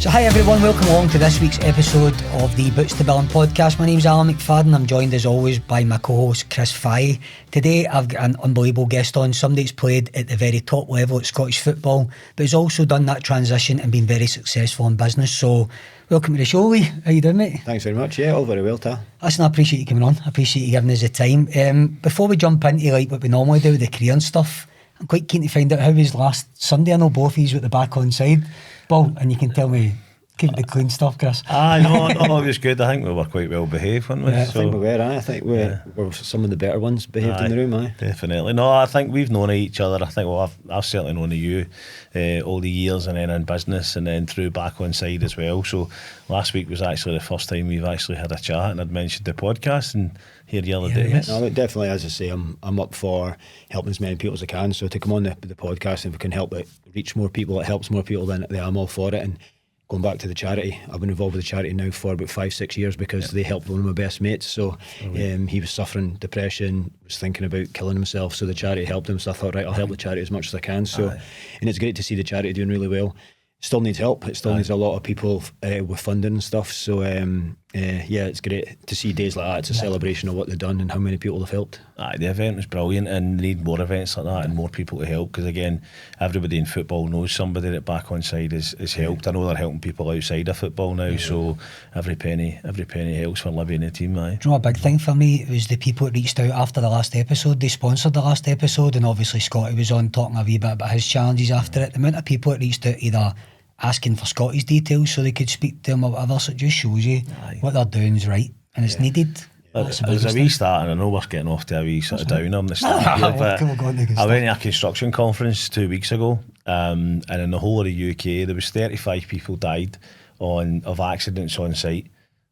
So hi everyone, welcome along to this week's episode of the Boots to Billing podcast. My name's Alan McFadden. I'm joined as always by my co-host Chris Fahey. Today I've got an unbelievable guest on, somebody that's played at the very top level at Scottish football, but has also done that transition and been very successful in business. So welcome to the show, Lee. How you doing, mate? Thanks very much. Yeah, all very well, Ta. Listen, I appreciate you coming on. I appreciate you giving us the time. Before we jump into like what we normally do with the career and stuff, I'm quite keen to find out how was last Sunday. I know both of you with the back on side. Ball, and you can tell me, keep the clean stuff, Chris. No, it was good. I think we were quite well behaved, weren't we? Yeah, I think we were. I think we were some of the better ones behaved in the room. Definitely. No, I think we've known each other. I think, well, I've certainly known you all the years, and then in business, and then through back on side as well. So last week was actually the first time we've actually had a chat, and I'd mentioned the podcast, and here the other day. No, definitely, as I say, I'm up for helping as many people as I can. So to come on the podcast, and if we can help it reach more people, it helps more people, then I'm all for it. And going back to the charity, I've been involved with the charity now for about 5-6 years because they helped one of my best mates. So he was suffering depression, was thinking about killing himself, so the charity helped him. So I thought, right, I'll help the charity as much as I can. So and it's great to see the charity doing really well. Still needs help. It still needs a lot of people with funding and stuff. So it's great to see days like that. It's a celebration of what they've done and how many people have helped. The event was brilliant, and need more events like that and more people to help, because again, everybody in football knows somebody that back on side is helped. I know they're helping people outside of football now, so every penny helps for living the team. Do you know, a big thing for me was the people that reached out after the last episode. They sponsored the last episode, and obviously Scotty was on talking a wee bit about his challenges after it. The amount of people that reached out either asking for Scotty's details so they could speak to him or whatever, so it just shows you what they're doing is right and it's needed. There's a wee start, and I know we're getting off to a wee sort of downer on the start here, but I went to a construction conference 2 weeks ago, and in the whole of the UK there was 35 people died of accidents on site,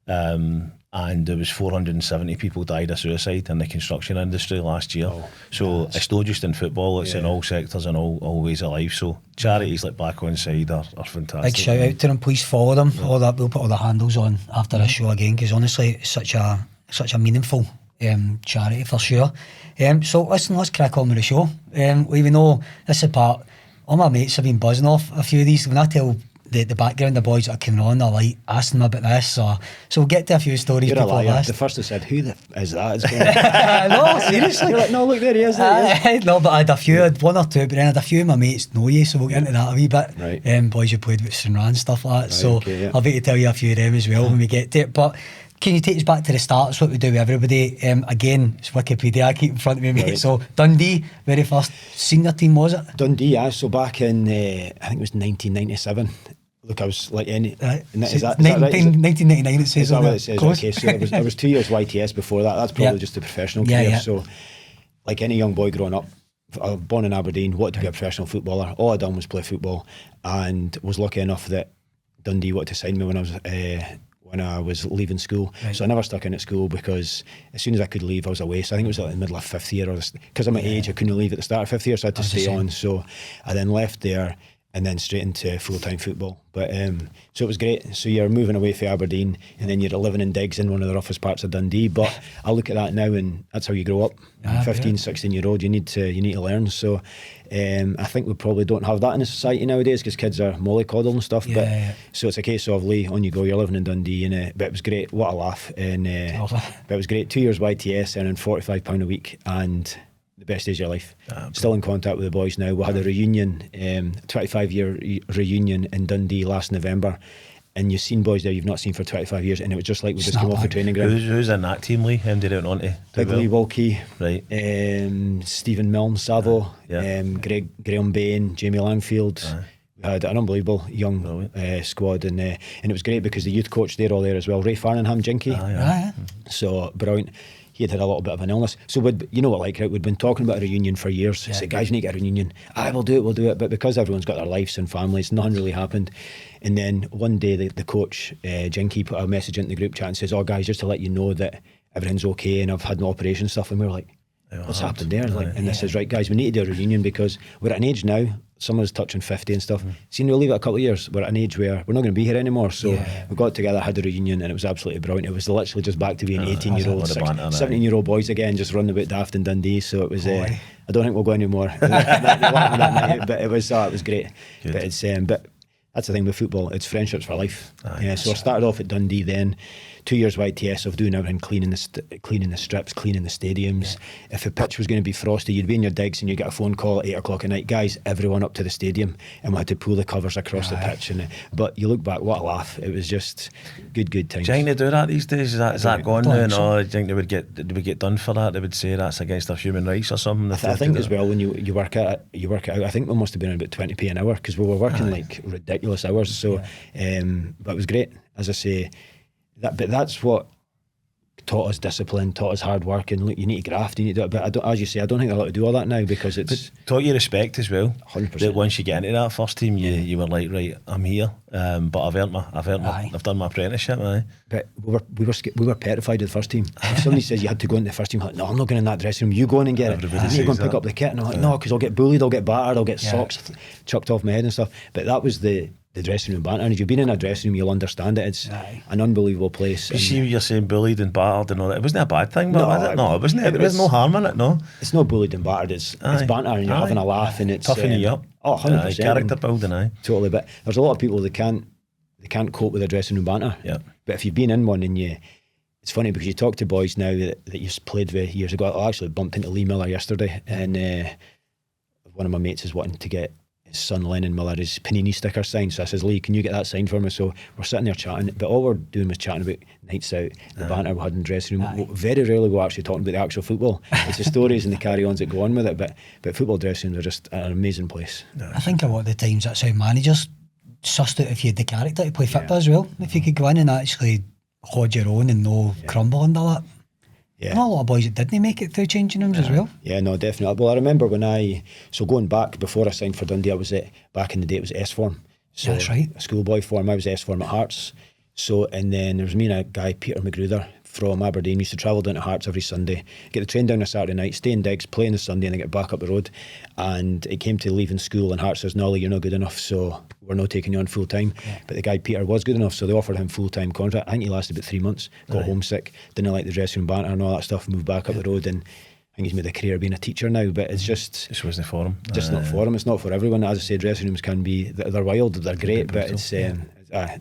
and there was 470 people died of suicide in the construction industry last year. So it's not just in football, it's in all sectors and all ways of life. So charities like Back On Side are fantastic. Big shout out to them, please follow them. All that, we'll put all the handles on after this show again, because honestly it's such a meaningful charity for sure. So listen, let's crack on with the show. We know this is part, all my mates have been buzzing off a few of these. When I tell the background, the boys that are coming on, they're like asking them about this, so we'll get to a few stories. You're a liar. The first who said, who is that? No, seriously. You're like, no, look, there he is. No, but I had one or two, but then I had a few of my mates know you, so we'll get into that a wee bit. Right. Boys who played with St Mirren, stuff like that. I'll be able to tell you a few of them as well when we get to it. But can you take us back to the start? It's what we do with everybody. Again, it's Wikipedia I keep in front of me, mate. Right. So Dundee, very first senior team, was it? Dundee, yeah. So back in, I think it was 1997. Look, I was like any. Is that 1999? It says. Is that what it says? Okay, so I was 2 years YTS before that. That's probably just a professional career. Yeah. So, like any young boy growing up, I was born in Aberdeen, wanted to be a professional footballer. All I done was play football, and was lucky enough that Dundee wanted to sign me when I was leaving school. Right. So I never stuck in at school, because as soon as I could leave, I was away. So I think it was like in the middle of fifth year, because of my age, I couldn't leave at the start of fifth year, so I had to stay on. So I then left there, and then straight into full-time football. But so it was great. So you're moving away from Aberdeen, and then you're living in digs in one of the roughest parts of Dundee. But I look at that now, and that's how you grow up. 15, 16-year-old, you need to learn. So I think we probably don't have that in the society nowadays, because kids are mollycoddle and stuff. So it's a case of, Lee, on you go. You're living in Dundee, and but it was great. What a laugh! And but it was great. 2 years YTS, earning £45 a week, and the best days of your life. Still in contact with the boys now. We had a reunion, 25-year reunion in Dundee last November, and you've seen boys there you've not seen for 25 years, and it was just like we just came off the training ground. Who's in that team, Lee? Did it on to? Big Lee Wilkie, right? Stephen Milne, Savo, Graham Bain, Jamie Langfield. We had an unbelievable young squad, and it was great because the youth coach, they're all there as well. Ray Farningham, Jinky. So brilliant. He had a little bit of an illness. So you know what, like, we'd been talking about a reunion for years. Said, guys, you need to get a reunion. We'll do it. But because everyone's got their lives and families, nothing really happened. And then one day the coach, Jinky, put a message into the group chat and says, guys, just to let you know that everything's okay and I've had an operation stuff. And we were like, what's happened there? And this is right, guys, we need to do a reunion, because we're at an age now, someone's touching 50 and stuff. Seeing we'll leave it a couple of years, we're at an age where we're not going to be here anymore. So we got together, had a reunion, and it was absolutely brilliant. It was literally just back to being 18-year-old, 17-year-old boys again, just running about daft in Dundee. So it was. I don't think we'll go anymore. But it was great. Good. But it's that's the thing with football, it's friendships for life. So I started off at Dundee then, 2 years YTS of doing everything, cleaning the strips, cleaning the stadiums. If the pitch was going to be frosty, you'd be in your digs and you get a phone call at 8 o'clock at night, guys, everyone up to the stadium, and we had to pull the covers across the pitch. But you look back, what a laugh. It was just good times. Do you think they do that these days? Is that gone now? No, do you think they would get done for that? They would say that's against their human rights or something? I think as well, when you work it out, I think we must have been about 20p an hour, because we were working like ridiculous hours. So but it was great, as I say. But that's what taught us discipline, taught us hard work, and look, you need to graft, you need to do it. But as you say, I don't think they're allowed to do all that now, because it's taught you respect as well. 100%. That once you get into that first team, you were like, right, I'm here. But I've done my apprenticeship. But we were petrified of the first team. If somebody says you had to go into the first team, I'm like, no, I'm not going in that dressing room. You go in and get it. I need to go and pick up the kit. And I'm like, no, because I'll get bullied, I'll get battered, I'll get socks chucked off my head and stuff. But that was the dressing room banter, and if you've been in a dressing room, you'll understand it. It's an unbelievable place. You see, you're saying bullied and battered and all that. It wasn't a bad thing, but it wasn't. There was no harm in it. No, it's not bullied and battered. It's banter, and you're having a laugh, and it's toughening you up. 100%. Character building, totally. But there's a lot of people that can't cope with a dressing room banter. Yeah. But if you've been in one, and it's funny because you talk to boys now that you've played with years ago. I actually bumped into Lee Mair yesterday, and one of my mates is wanting to get his son Lennon Miller his Panini sticker signed. So I says, Lee, can you get that signed for me? So we're sitting there chatting, but all we're doing was chatting about nights out, the banter we had in the dressing room. Very rarely we're actually talking about the actual football. It's the stories and the carry-ons that go on with it. But football dressing rooms are just an amazing place. I think a lot of the times that's how managers sussed out if you had the character to play football as well. If you could go in and actually hold your own and no crumble under that. Yeah. And a lot of boys that didn't make it through changing rooms as well. Yeah, no, definitely. Well, I remember going back before I signed for Dundee, I was back in the day, it was S form. So that's right. A schoolboy form. I was S form at Hearts. So, and then there was me and a guy, Peter McGruder, from Aberdeen. We used to travel down to Hearts every Sunday, get the train down on a Saturday night, stay in digs, play on the Sunday, and then get back up the road. And it came to leaving school, and Hearts says, "No, Lee, you're not good enough, so we're not taking you on full time." But the guy Peter was good enough, so they offered him full time contract. I think he lasted about 3 months, got homesick, didn't like the dressing room banter and all that stuff, moved back up the road, and I think he's made a career being a teacher now. But it's just wasn't for him. Just not for him. It's not for everyone. As I say, dressing rooms can be, they're wild, they're great, but it's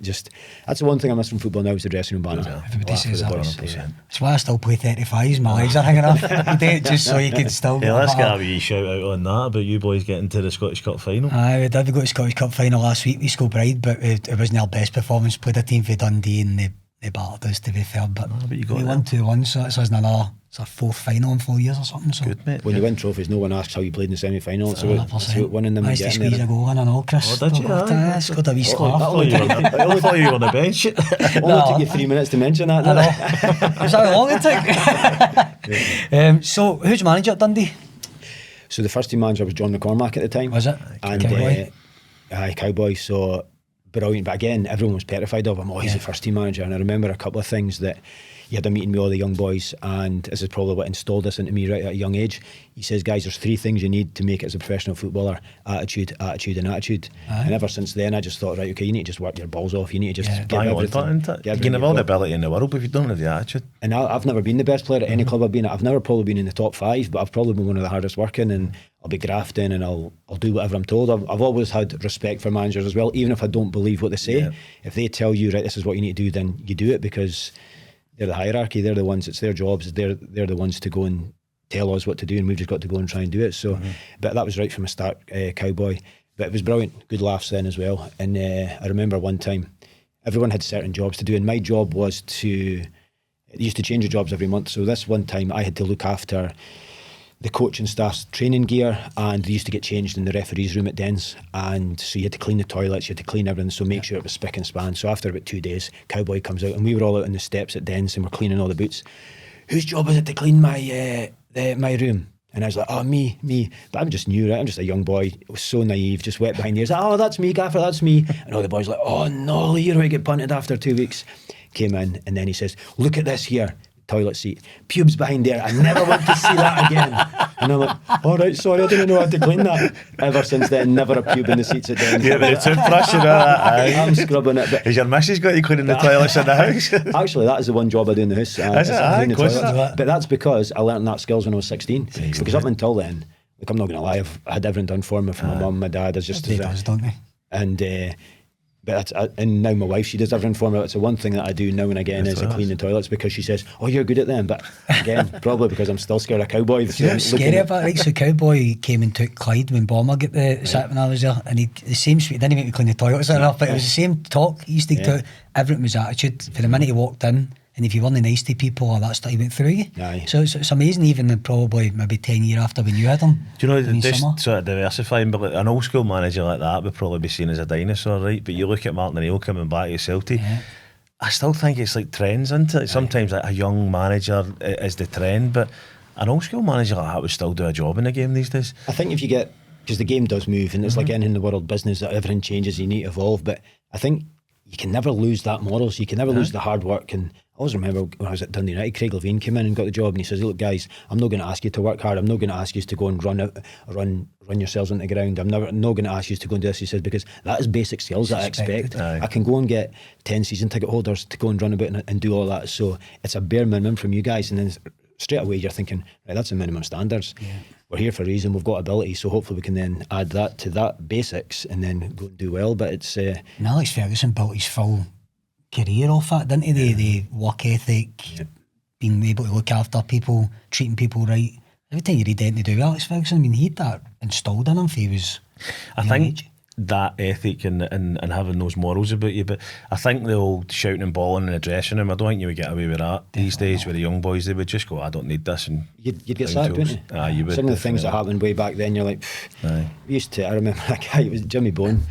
just, that's the one thing I miss from football now, is the dressing room banter. Everybody says that. That's why I still play 35s. My legs are hanging off. You do it just so you can still. Yeah, let's get a wee shout out on that about you boys getting to the Scottish Cup final. Aye, we did. We got the Scottish Cup final last week with Scotland, but it wasn't our best performance. Played a team for Dundee and they battered us, to be fair. But you got we won 2-1, so it's our fourth final in 4 years or something. So good, mate. When you win trophies, no one asks how you played in the semi-final. It's about winning them. I used to squeeze a goal in and all, Chris. Oh, did you? Scored a wee scarf. I only thought you were on the bench. It only took you 3 minutes to mention that. I know. Was that how long it took? So, who's manager at Dundee? So the first team manager was John McCormack at the time. Was it? And Cowboy. Cowboy. So brilliant. But again, everyone was petrified of him. Oh, he's the first team manager. And I remember a couple of things that he had a meeting with all the young boys, and this is probably what installed this into me right at a young age. He says, guys, there's 3 things you need to make it as a professional footballer: attitude, attitude and attitude. And ever since then I just thought, right, okay, you need to just work your balls off. You need to just give everything. You can have all the ability in the world, but if you don't have the attitude. And I've never been the best player at any club I've been at. I've never probably been in the top 5, but I've probably been one of the hardest working, and I'll be grafting, and I'll do whatever I'm told. I've always had respect for managers as well, even if I don't believe what they say. If they tell you, right, this is what you need to do, then you do it, because they're the hierarchy. They're the ones, it's their jobs. They're the ones to go and tell us what to do, and we've just got to go and try and do it. So, but that was right from the start, Cowboy. But it was brilliant, good laughs then as well. And I remember one time, everyone had certain jobs to do, and my job was they used to change the jobs every month. So this one time I had to look after the coaching staff's training gear, and they used to get changed in the referees' room at Dens, and so you had to clean the toilets, you had to clean everything, so make sure it was spick and span. So after about 2 days, Cowboy comes out, and we were all out on the steps at Dens, and we're cleaning all the boots. Whose job is it to clean my room? And I was like, oh, me. But I'm just new, right? I'm just a young boy. I was so naive, just wet behind the ears. Oh, that's me, Gaffer, that's me. And all the boys were like, oh no, Lee, you're going to get punted after 2 weeks. Came in, and then he says, look at this here. Toilet seat, pubes behind there, I never want to see that again. And I'm like, all right, sorry, I didn't know how to clean that. Ever since then, never a pube in the seats at Dens. Yeah, but the toothbrush and all that. I'm scrubbing it. But has your missus got you cleaning the toilets in the house? Actually, that is the one job I do in the house. Clean the toilets. But that's because I learned that skills when I was 16. Because up until then, look, I'm not going to lie, I had everything done for me from my mum, my dad. Everybody does, don't they? And But and now my wife, she does everything for me. It's the one thing that I do now and again is to clean the toilets, because she says, "Oh, you're good at them." But again, probably because I'm still scared of Cowboy. You know what's scary about it? Right? So Cowboy came and took Clyde when Bomber got the sack when I was there, and the same he didn't make me clean the toilets enough, but it was the same talk. He used to do everything was attitude. For the minute he walked in, and if you weren't nice to people, all that stuff, he went through you. Aye. So it's amazing, even probably maybe 10 years after when you had him. Do you know, just sort of diversifying, but like an old school manager like that would probably be seen as a dinosaur, right? But you look at Martin O'Neill coming back to Celtic, I still think it's like trends, isn't it? Sometimes like a young manager is the trend, but an old school manager like that would still do a job in the game these days. I think if you get, because the game does move, and it's like anything in the world business, that everything changes, you need to evolve, but I think you can never lose that moral, so you can never lose the hard work. And I always remember when I was at Dundee United, Craig Levein came in and got the job, and he says, "Look guys, I'm not going to ask you to work hard, I'm not going to ask you to go and run yourselves into the ground, I'm not going to ask you to go and do this." He says, because that is basic skills that I expect. I can go and get 10 season ticket holders to go and run about and do all that, so it's a bare minimum from you guys. And then straight away you're thinking, right, that's the minimum standards. We're here for a reason, we've got ability, so hopefully we can then add that to that basics and then go and do well. But it's and Alex Ferguson built his full career off that, didn't he? The work ethic, being able to look after people, treating people right. Every time you read anything to do with Alex Ferguson, I mean, he had that installed in him for he was I think that ethic and having those morals about you, but I think the old shouting and bawling in the dressing room, I don't think you would get away with that these days with the young boys. They would just go, "I don't need this," and you'd get sacked, wouldn't you? You would. Some of the things that happened way back then, you're like, we used to, I remember a guy, it was Jimmy Bone,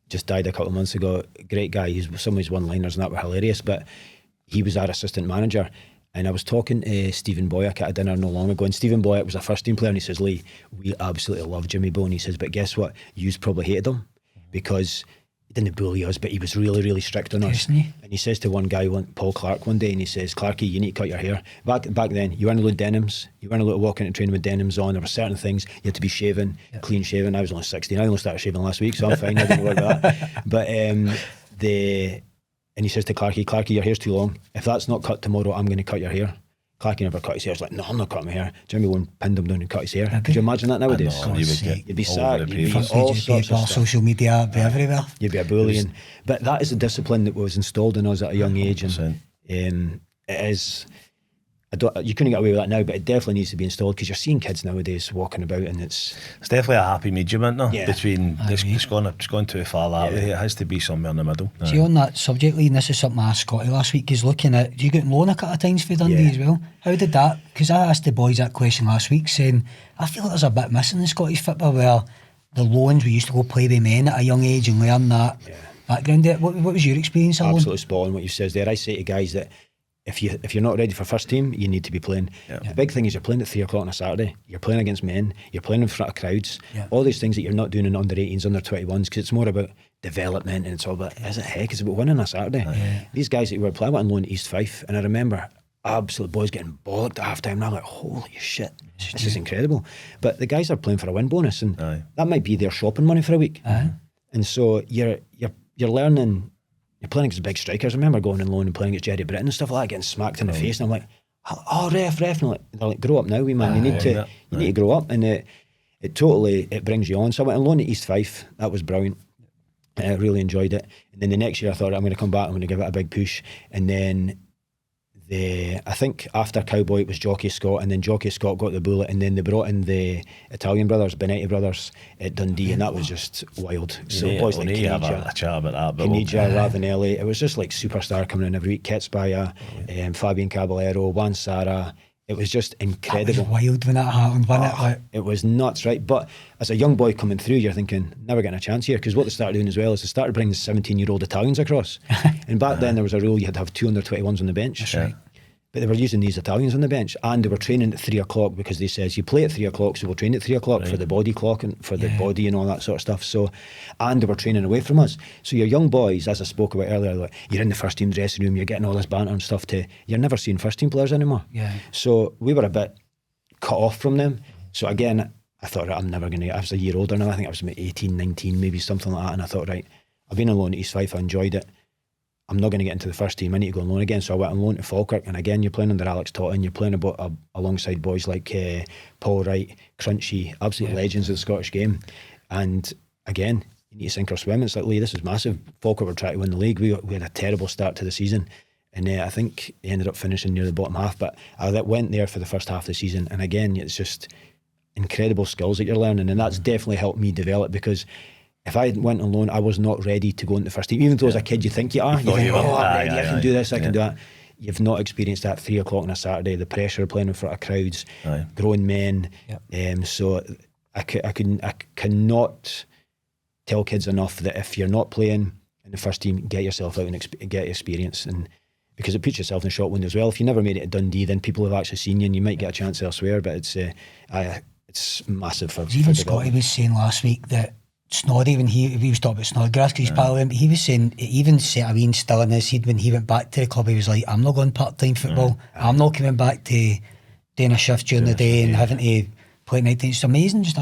just died a couple of months ago, great guy. Some of his one-liners and that were hilarious, but he was our assistant manager. And I was talking to Stephen Boyack at a dinner not long ago, and Stephen Boyack was a first team player, and he says, "Lee, we absolutely love Jimmy Bone." He says, "But guess what? You's probably hated him because he didn't bully us, but he was really, really strict on us." And he says to one guy, Paul Clark, one day, and he says, "Clarky, you need to cut your hair." Back then, you weren't allowed denims. You weren't allowed to walk into training with denims on. There were certain things you had to be shaven, clean shaven. I was only 16. I only started shaving last week, so I'm fine. I don't worry about that. But and he says to Clarky, "Your hair's too long. If that's not cut tomorrow, I'm going to cut your hair." Clarky never cut his hair. He's like, "No, I'm not cutting my hair." Jimmy Wone pinned him down and cut his hair. Could you imagine that nowadays? You'd be sacked. You'd be all sorts of stuff. Social media, be everywhere. You'd be a bully. But that is the discipline that was installed in us at a young age, and it is. You couldn't get away with that now, but it definitely needs to be installed, because you're seeing kids nowadays walking about, and it's definitely a happy medium, isn't there? Between it's gone too far that way. It has to be somewhere in the middle. See, on that subject, Lee, and this is something I asked Scotty last week, is looking at, do you get on loan a couple of times for Dundee as well? How did that? Because I asked the boys that question last week, saying I feel like there's a bit missing in Scottish football, where the loans, we used to go play with men at a young age and learn that background. What was your experience? Absolutely spot on what you says there. I say to guys that if you're not ready for first team, you need to be playing. The big thing is you're playing at 3 o'clock on a Saturday. You're playing against men. You're playing in front of crowds. All these things that you're not doing in under 18s, under 21s, because it's more about development, and it's all about, it's about winning on a Saturday. These guys that were playing, I went on loan at East Fife, and I remember absolute boys getting bollocked at half time, and I'm like, holy shit, this is incredible. But the guys are playing for a win bonus, and that might be their shopping money for a week. And so you're learning. You're playing against big strikers. I remember going on loan and playing against Jerry Britton and stuff like that, getting smacked in the face, and I'm like, "Oh, ref," and they're like, "Grow up now, wee man. You need to grow up." And it brings you on. So I went on loan at East Fife. That was brilliant. I really enjoyed it. And then the next year I thought, I'm going to come back, I'm going to give it a big push. And then I think after Cowboy it was Jockey Scott, and then Jockey Scott got the bullet, and then they brought in the Italian brothers, Benetti brothers at Dundee, and that was just wild. So boys like Caniggia, a chat about that, Caniggia, Ravanelli, it was just like superstar coming in every week. Ketspaya, Fabian Caballero, Juan Sara. It was just incredible. It was wild when that happened, wasn't it? It was nuts, right? But as a young boy coming through, you're thinking, never getting a chance here, because what they started doing as well is they started bringing 17-year-old Italians across. And back then there was a rule you had to have 2 under 21s on the bench. That's right. But they were using these Italians on the bench, and they were training at 3 o'clock, because they says you play at 3 o'clock, so we'll train at 3 o'clock for the body clock and for the body and all that sort of stuff. So, and they were training away from us. So your young boys, as I spoke about earlier, like, you're in the first team dressing room, you're getting all this banter and stuff, you're never seeing first team players anymore. So we were a bit cut off from them. So again, I thought, right, I'm never going to get, I was a year older now, I think I was maybe 18, 19, maybe something like that, and I thought, right, I've been on loan at East Fife, I enjoyed it. I'm not going to get into the first team, I need to go on loan again. So I went on loan to Falkirk, and again you're playing under Alex Totten, you're playing alongside boys like Paul Wright, Crunchy, absolute legends of the Scottish game. And again, you need to sink or swim. It's like, Lee, this was massive. Falkirk were trying to win the league. We had a terrible start to the season, and I think they ended up finishing near the bottom half. But I went there for the first half of the season, and again, it's just incredible skills that you're learning, and that's definitely helped me develop, because if I went on loan, I was not ready to go into the first team. Even though as a kid you think you are, you think, I'm ready, I can do this, I can do that. You've not experienced that 3 o'clock on a Saturday, the pressure of playing in front of crowds, grown men. So I cannot tell kids enough that if you're not playing in the first team, get yourself out and get experience, and because it puts yourself in the shot window as well. If you never made it at Dundee, then people have actually seen you, and you might get a chance elsewhere. But it's massive for even Scotty was saying last week that Snoddy, when he was talking about Snodgrass because he's part of him, he was saying, even set a wee instill in his head when he went back to the club. He was like, I'm not going part-time football. I'm not coming back to doing a shift during the day and having to play night. It's amazing. Just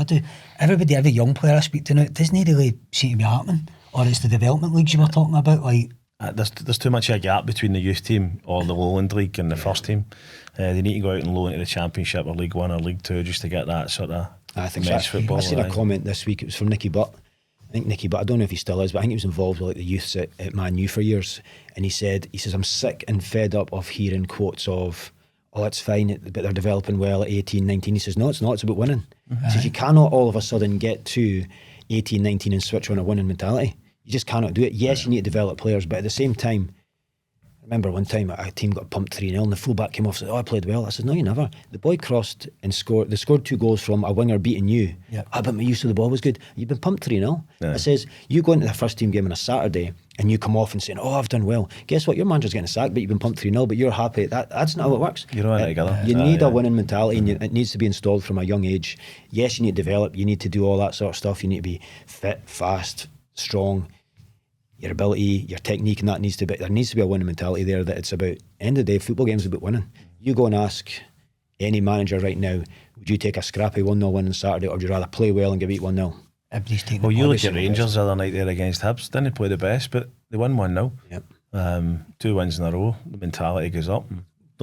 every young player I speak to now, it doesn't really seem to be happening. Or it's the development leagues you were talking about, like there's too much of a gap between the youth team or the Lowland League and the first team. They need to go out and loan to the Championship or League One or League Two just to get that sort of match football. I seen a comment this week, it was from Nicky Butt. I think Nicky Butt, I don't know if he still is, but I think he was involved with like the youths at Man U for years, and he says I'm sick and fed up of hearing quotes of, oh, it's fine, but they're developing well at 18, 19. He says, no, it's not, it's about winning. He says you cannot all of a sudden get to 18, 19 and switch on a winning mentality. You just cannot do it. Yes, you need to develop players, but at the same time, I remember one time a team got pumped 3-0 and the fullback came off and said, oh, I played well. I said, no, you never. The boy crossed and scored. They scored 2 goals from a winger beating you. But my use of the ball was good. You've been pumped 3-0. I says, you go into the first team game on a Saturday and you come off and saying, oh, I've done well. Guess what? Your manager's getting sacked, but you've been pumped 3-0, but you're happy. That's not how it works. You're all together. You need a winning mentality, and it needs to be installed from a young age. Yes, you need to develop. You need to do all that sort of stuff. You need to be fit, fast, strong. Your ability, your technique, and there needs to be a winning mentality there, that it's about, end of the day, football games are about winning. You go and ask any manager right now, would you take a scrappy 1-0 win on Saturday, or would you rather play well and get beat 1-0? Well, you look at Rangers the other night there against Hibs, didn't play the best, but they won 1-0. Yep. 2 wins in a row, the mentality goes up.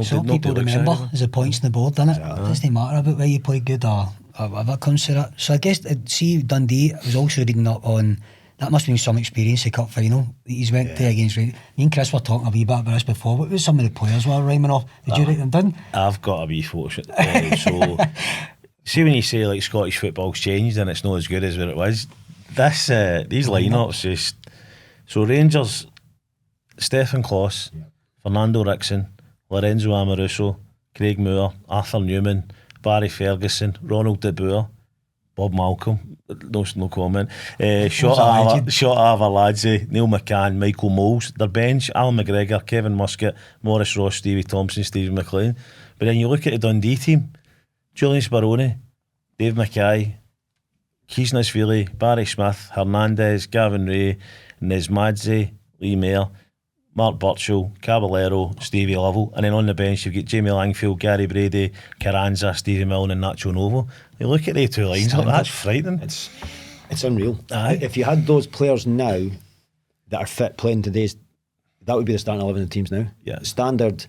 So people remember is the points in the board, doesn't it? It doesn't matter about whether you play good or whatever comes to that. So I guess, see, Dundee, I was also reading up on, that must have been some experience, the cup final that he's went to against Rangers. Me and Chris were talking a wee bit about this before. What was some of the players were rhyming off? Did you write them down? I've got a wee photo shoot. So, see when you say like Scottish football's changed and it's not as good as what it was, these lineups just... So Rangers, Stefan Kloss, Fernando Rickson, Lorenzo Amoruso, Craig Moore, Arthur Newman, Barry Ferguson, Ronald De Boer, Bob Malcolm, no comment. Shot Avaladze, Neil McCann, Michael Moles. Their bench, Alan McGregor, Kevin Muscat, Maurice Ross, Stevie Thompson, Stephen McLean. But then you look at the Dundee team, Julian Speroni, Dave Mackay, Keith Nisvili, Barry Smith, Hernandez, Gavin Ray, Nesmadze, Lee Mair, Mark Burchell, Caballero, Stevie Lovell, and then on the bench you've got Jamie Langfield, Gary Brady, Carranza, Stevie Milne and Nacho Novo. You look at the 2 lines, that's frightening. It's unreal. If you had those players now that are fit playing today's, that would be the starting 11 of the teams now. Standard,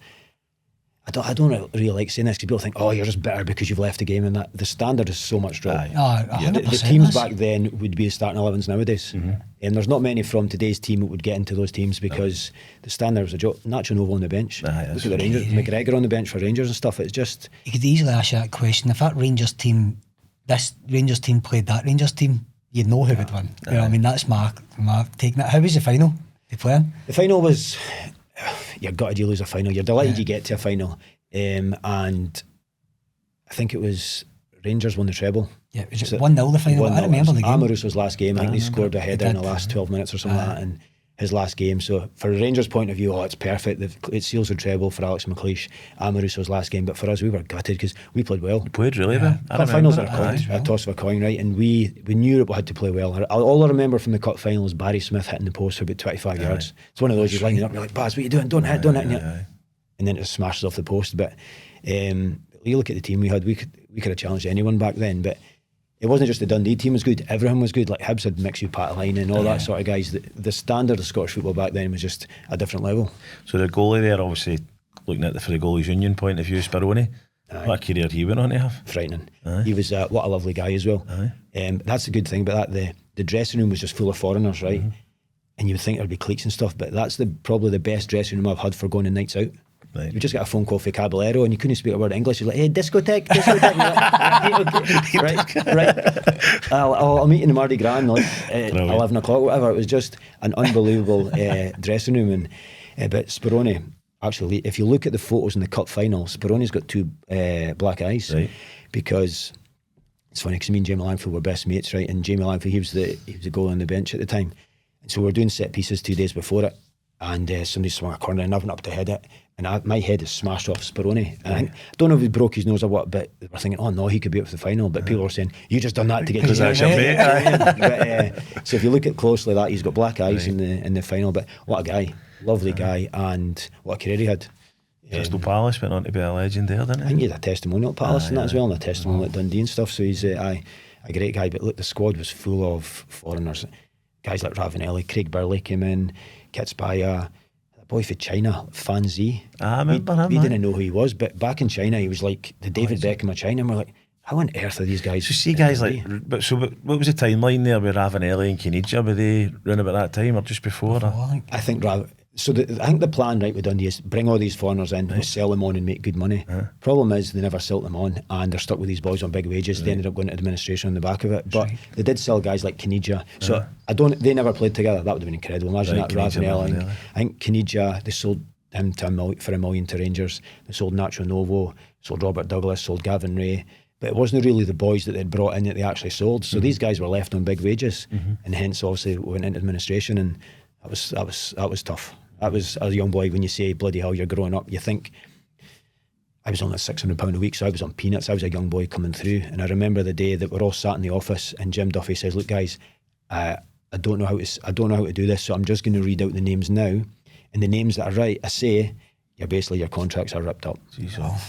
I don't really like saying this because people think, oh, you're just better because you've left the game, and that the standard is so much drop. The teams back then would be the starting 11s nowadays, and there's not many from today's team that would get into those teams because the standard was a joke. Nacho Novo on the bench, look at the Rangers, McGregor on the bench for Rangers and stuff. It's just, you could easily ask you that question. If that Rangers team, this Rangers team played that Rangers team, you'd know who would win. You know what I mean? That's my taking it. How was the final? They playing? The final was, you're gutted you lose a final. You're delighted you get to a final. And I think it was Rangers won the treble. Yeah, it was 1-0 the final. I remember the game. Amoruso's last game. I think they scored a header in the last 12 minutes or something like that, and his last game. So for a Rangers point of view, it's perfect. It seals the treble for Alex McLeish. Amoruso's last game. But for us, we were gutted because we played well. We played really well. Cup finals are a toss of a coin, right? And we knew that we had to play well. All I remember from the cup final is Barry Smith hitting the post for about 25 yards. It's one of those, you're lining up and you're like, Baz, what are you doing? Don't hit. And then it smashes off the post. But you look at the team we had, we could have challenged anyone back then. But it wasn't just the Dundee team was good, everyone was good. Like Hibs had Mixu, Pat Line and all that sort of guys. The standard of Scottish football back then was just a different level. So the goalie there, obviously looking at for the goalies union point of view, Speroni, what a career he went on to have. Frightening. He was what a lovely guy as well. That's the good thing about that. the dressing room was just full of foreigners, right? And you would think there'd be cliques and stuff, but that's probably the best dressing room I've had for going on nights out. Right. You just got a phone call for Caballero and you couldn't speak a word of English. You're like, hey, discotheque. You're like, right. I'll meet you in the Mardi Gras like, at 11 o'clock, whatever. It was just an unbelievable dressing room. And but Speroni, actually, if you look at the photos in the cup final, Speroni's got two black eyes, right? Because it's funny because me and Jamie Langfield were best mates, right? And Jamie Langfield, he was the goalie on the bench at the time. And so we were doing set pieces 2 days before it. And somebody swung a corner and I went up to head it, and my head is smashed off Speroni. And I don't know if he broke his nose or what, but we're thinking, oh no, he could be up for the final. But people were saying, you just done that to get his eyes. So if you look at closely, that he's got black eyes in the final. But what a guy, lovely guy, and what a career he had. Crystal Palace went on to be a legend there, didn't he? I think he had a testimonial at Palace and that as well, and a testimonial at Dundee and stuff. So he's a great guy. But look, the squad was full of foreigners. Guys like Ravanelli, Craig Burley came in, Kitspaya, a boy from China, Fan Zi. I remember him. We didn't know who he was, but back in China, he was like the David Beckham of China. And we're like, how on earth are these guys? So see guys like, but what was the timeline there with Ravanelli and Caniggia? Were they round about that time or just before? I think I think the plan with Dundee is bring all these foreigners in, we'll sell them on and make good money. Problem is they never sold them on and they're stuck with these boys on big wages. They ended up going to administration on the back of it. But they did sell guys like Caniggia. So they never played together. That would have been incredible. Imagine that, Ravanelli. I think Caniggia, they sold him for $1 million to Rangers. They sold Nacho Novo, sold Robert Douglas, sold Gavin Ray. But it wasn't really the boys that they'd brought in that they actually sold. So these guys were left on big wages, and hence obviously went into administration, and that was tough. That was, as a young boy, when you say bloody hell you're growing up, you think I was on £600 a week, so I was on peanuts. I was a young boy coming through, and I remember the day that we're all sat in the office and Jim Duffy says, look guys, I don't know how to do this, so I'm just going to read out the names now, and the names that I say, your contracts are ripped up. Jeez.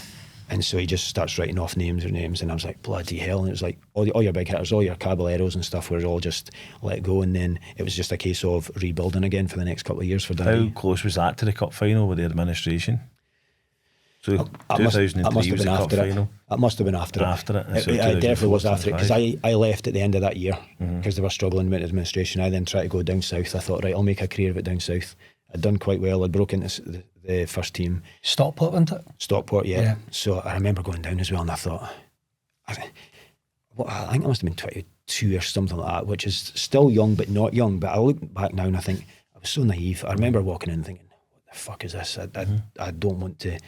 And so he just starts writing off names, and I was like, bloody hell. And it was like all your big hitters, all your Caballeros and stuff were all just let go, and then it was just a case of rebuilding again for the next couple of years for Dundee. How close was that to the cup final with the administration? So 2003 was the cup final? That must have been after it. After it? It definitely was after it, because I left at the end of that year because they were struggling with administration. I then tried to go down south. I thought, right, I'll make a career of it down south. I'd done quite well. I'd broken into the first team. Stockport, wasn't it? Stockport, yeah. So I remember going down as well, and I thought, I think I must have been 22 or something like that, which is still young but not young. But I look back now and I think I was so naive. I remember walking in thinking, what the fuck is this? I don't want to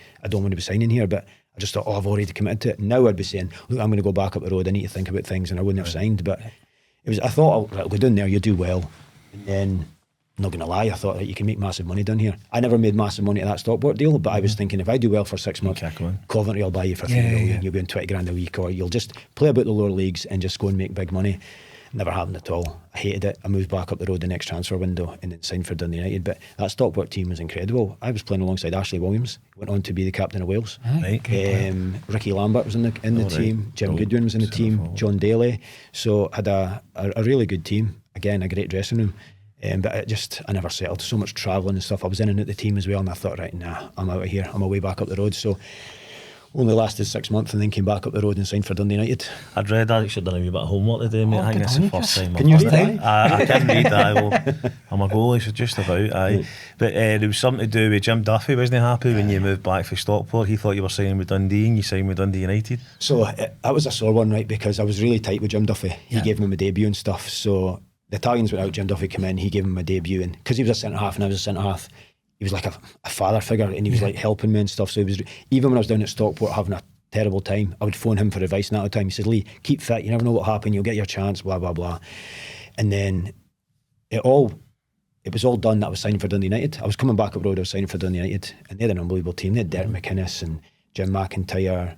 be signing here, but I just thought, I've already committed to it. Now I'd be saying, look, I'm going to go back up the road. I need to think about things, and I wouldn't have signed. But I thought, I'll go down there, you do well, and then. I'm not going to lie, I thought that you can make massive money down here. I never made massive money at that Stockport deal, but I was thinking if I do well for 6 months, Coventry will buy you for 3 million, you'll be on 20 grand a week, or you'll just play about the lower leagues and just go and make big money. Never happened at all. I hated it. I moved back up the road the next transfer window and then signed for Dundee United. But that Stockport team was incredible. I was playing alongside Ashley Williams, went on to be the captain of Wales. Ricky Lambert was in the team, Jim Goodwin was in the team, John Daly. So had a really good team. Again, a great dressing room. But I never settled. So much travelling and stuff. I was in and out the team as well, and I thought, right, nah, I'm out of here. I'm away back up the road. So only lasted 6 months and then came back up the road and signed for Dundee United. I'd read that. You should have done a wee bit of homework today, mate. I think it's the first time. Can you read? I can read. I'm a goalie, so just about. But there was something to do with Jim Duffy. Wasn't he happy when you moved back for Stockport? He thought you were signing with Dundee and you signed with Dundee United. So that was a sore one, right? Because I was really tight with Jim Duffy. He gave me my debut and stuff. So the Italians went out, Jim Duffy came in, he gave him my debut, and because he was a centre half and I was a centre half, he was like a father figure, and he was like helping me and stuff. So he was, even when I was down at Stockport having a terrible time, I would phone him for advice, and at the time he said, Lee, keep fit, you never know what happened, you'll get your chance, blah blah blah. And then it was all done that I was signing for Dundee United. I was coming back up the road, I was signing for Dundee United, and they had an unbelievable team. They had Derek McInnes and Jim McIntyre,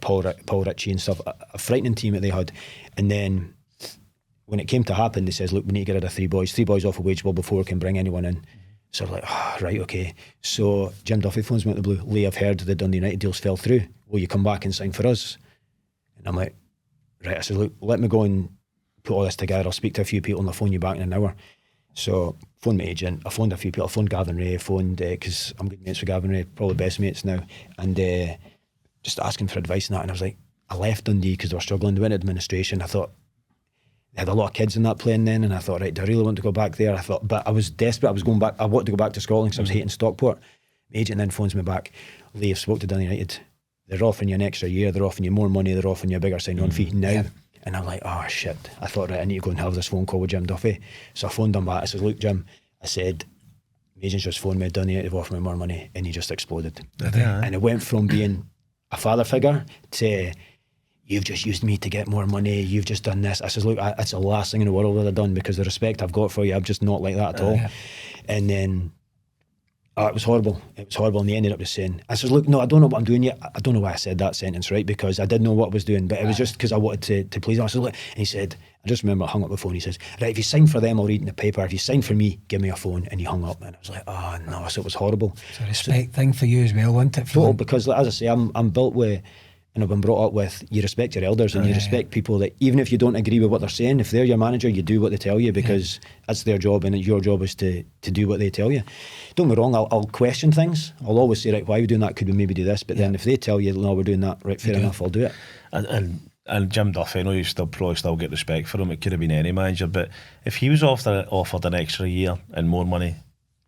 Paul Ritchie and stuff, a frightening team that they had. And then when it came to happen, they says, look, we need to get rid of 3 boys off a wage bill before we can bring anyone in. So I'm like, right, okay. So Jim Duffy phones me out of the blue. Lee, I've heard the Dundee United deals fell through. Will you come back and sign for us? And I'm like, right. I said, look, let me go and put all this together. I'll speak to a few people and I'll phone you back in an hour. So phoned my agent. I phoned a few people. I phoned Gavin Ray. Because I'm good mates with Gavin Ray, probably best mates now. And just asking for advice and that. And I was like, I left Dundee because they were struggling. They went to administration. I thought, They had a lot of kids in that playing then, and I thought, right, do I really want to go back there? I thought, but I was desperate. I was going back. I wanted to go back to Scotland because I was hating Stockport. My agent then phones me back. Lee, I've spoke to Dundee United. They're offering you an extra year. They're offering you more money. They're offering you a bigger sign-on fee now. Yeah. And I'm like, oh shit. I thought, right, I need to go and have this phone call with Jim Duffy. So I phoned him back. I said, look, Jim, I said, my agent's just phoned me. Dundee United have offered me more money, and he just exploded. And it went from being a father figure to, you've just used me to get more money, you've just done this. I says, look, it's the last thing in the world that I've done, because the respect I've got for you, I'm just not like that at all. And then it was horrible. It was horrible, and they ended up just saying, I says, look, no, I don't know what I'm doing yet. I don't know why I said that sentence, right? Because I didn't know what I was doing, but it was just because I wanted to please him. I said, look, and he said, I just remember I hung up the phone. He says, right, if you sign for them, I'll read in the paper. If you sign for me, give me a phone. And he hung up, and I was like, oh no. So it was horrible. It's a respect thing for you as well, wasn't it? Total, because as I say, I'm built with, and I've been brought up with, you respect your elders, and you respect people that, even if you don't agree with what they're saying, if they're your manager, you do what they tell you, because that's their job, and your job is to do what they tell you. Don't get me wrong, I'll question things. I'll always say, right, why are we doing that? Could we maybe do this? But then if they tell you, no, we're doing that, right, fair enough, I'll do it. And Jim Duffy, I know you probably still get respect for him. It could have been any manager, but if he was offered an extra year and more money,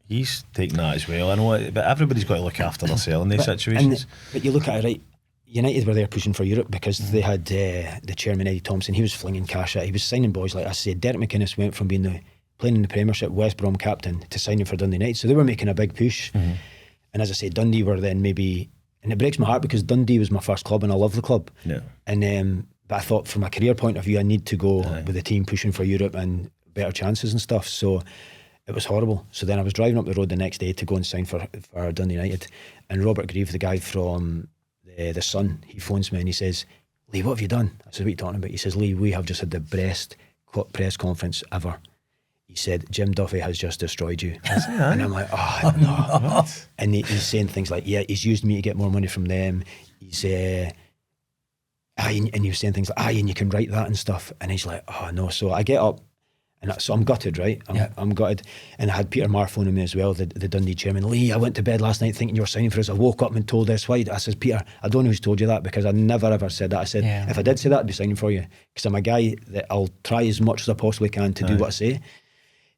he's taking that as well. I know, but everybody's got to look after themselves in these situations. But you look at it, right, United were there pushing for Europe because they had the chairman, Eddie Thompson. He was flinging cash out. He was signing boys like I said. Derek McInnes went from being playing in the Premiership, West Brom captain, to signing for Dundee United. So they were making a big push. And as I said, Dundee were then maybe, and it breaks my heart because Dundee was my first club and I love the club. And but I thought from a career point of view, I need to go with the team pushing for Europe and better chances and stuff. So it was horrible. So then I was driving up the road the next day to go and sign for Dundee United, and Robert Grieve, the guy from the Sun, he phones me and he says, Lee, what have you done? I said, what are you talking about? He says, Lee, we have just had the best press conference ever. He said, Jim Duffy has just destroyed you. And I'm like, oh no. And he's saying things like, yeah, he's used me to get more money from them. He's and he was saying things like, and you can write that and stuff. And he's like, oh no. So I get up, and so I'm gutted, right? I'm gutted. And I had Peter Marr phoning me as well, the Dundee chairman. Lee, I went to bed last night thinking you were signing for us. I woke up and told this. Why? I says, Peter, I don't know who's told you that, because I never ever said that. I said, if I did say that, I'd be signing for you, because I'm a guy that I'll try as much as I possibly can to do what I say.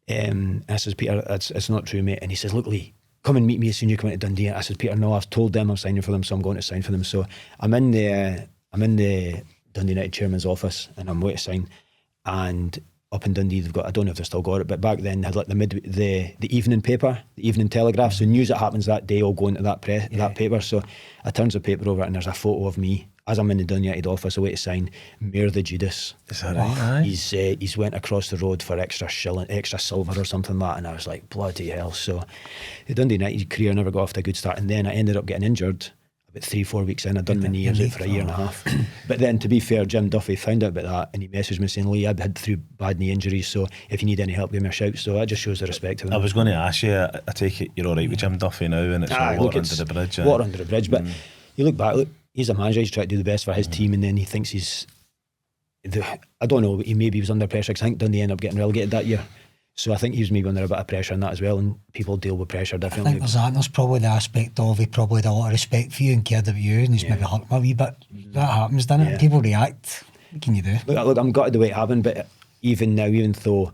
And I says, Peter, it's not true, mate. And he says, look, Lee, come and meet me as soon as you come into Dundee. I says, Peter, no, I've told them I'm signing for them, so I'm going to sign for them. So I'm in the Dundee United chairman's office, and I'm waiting to sign. And up in Dundee, they've got, I don't know if they've still got it, but back then they had like the evening paper, the Evening Telegraph. So news that happens that day will go into that paper. So I turns the paper over, and there's a photo of me as I'm in the Dundee United office, away to sign. Mair the Judas. Is that right? He's went across the road for extra silver or something like that, and I was like, bloody hell. So the Dundee United career never got off to a good start, and then I ended up getting injured about 3-4 weeks in. I'd done my knee, I was out for a year and a half. But then, to be fair, Jim Duffy found out about that, and he messaged me saying, Lee, I've had 3 bad knee injuries, so if you need any help, give me a shout. So that just shows the respect to them. I was going to ask you, I take it you're all right with Jim Duffy now, and it's all water under the bridge. Water under the bridge, but you look back, he's a manager, he's trying to do the best for his team, and then he thinks I don't know, he maybe was under pressure, because I think Dundee ended up getting relegated that year. So I think he was maybe under a bit of pressure in that as well, and people deal with pressure differently. I think there's that, and there's probably the aspect of he probably had a lot of respect for you and cared about you, and he's maybe hurt him a wee bit. That happens, doesn't it? People react. What can you do? Look, I'm gutted the way it happened, but even now, even though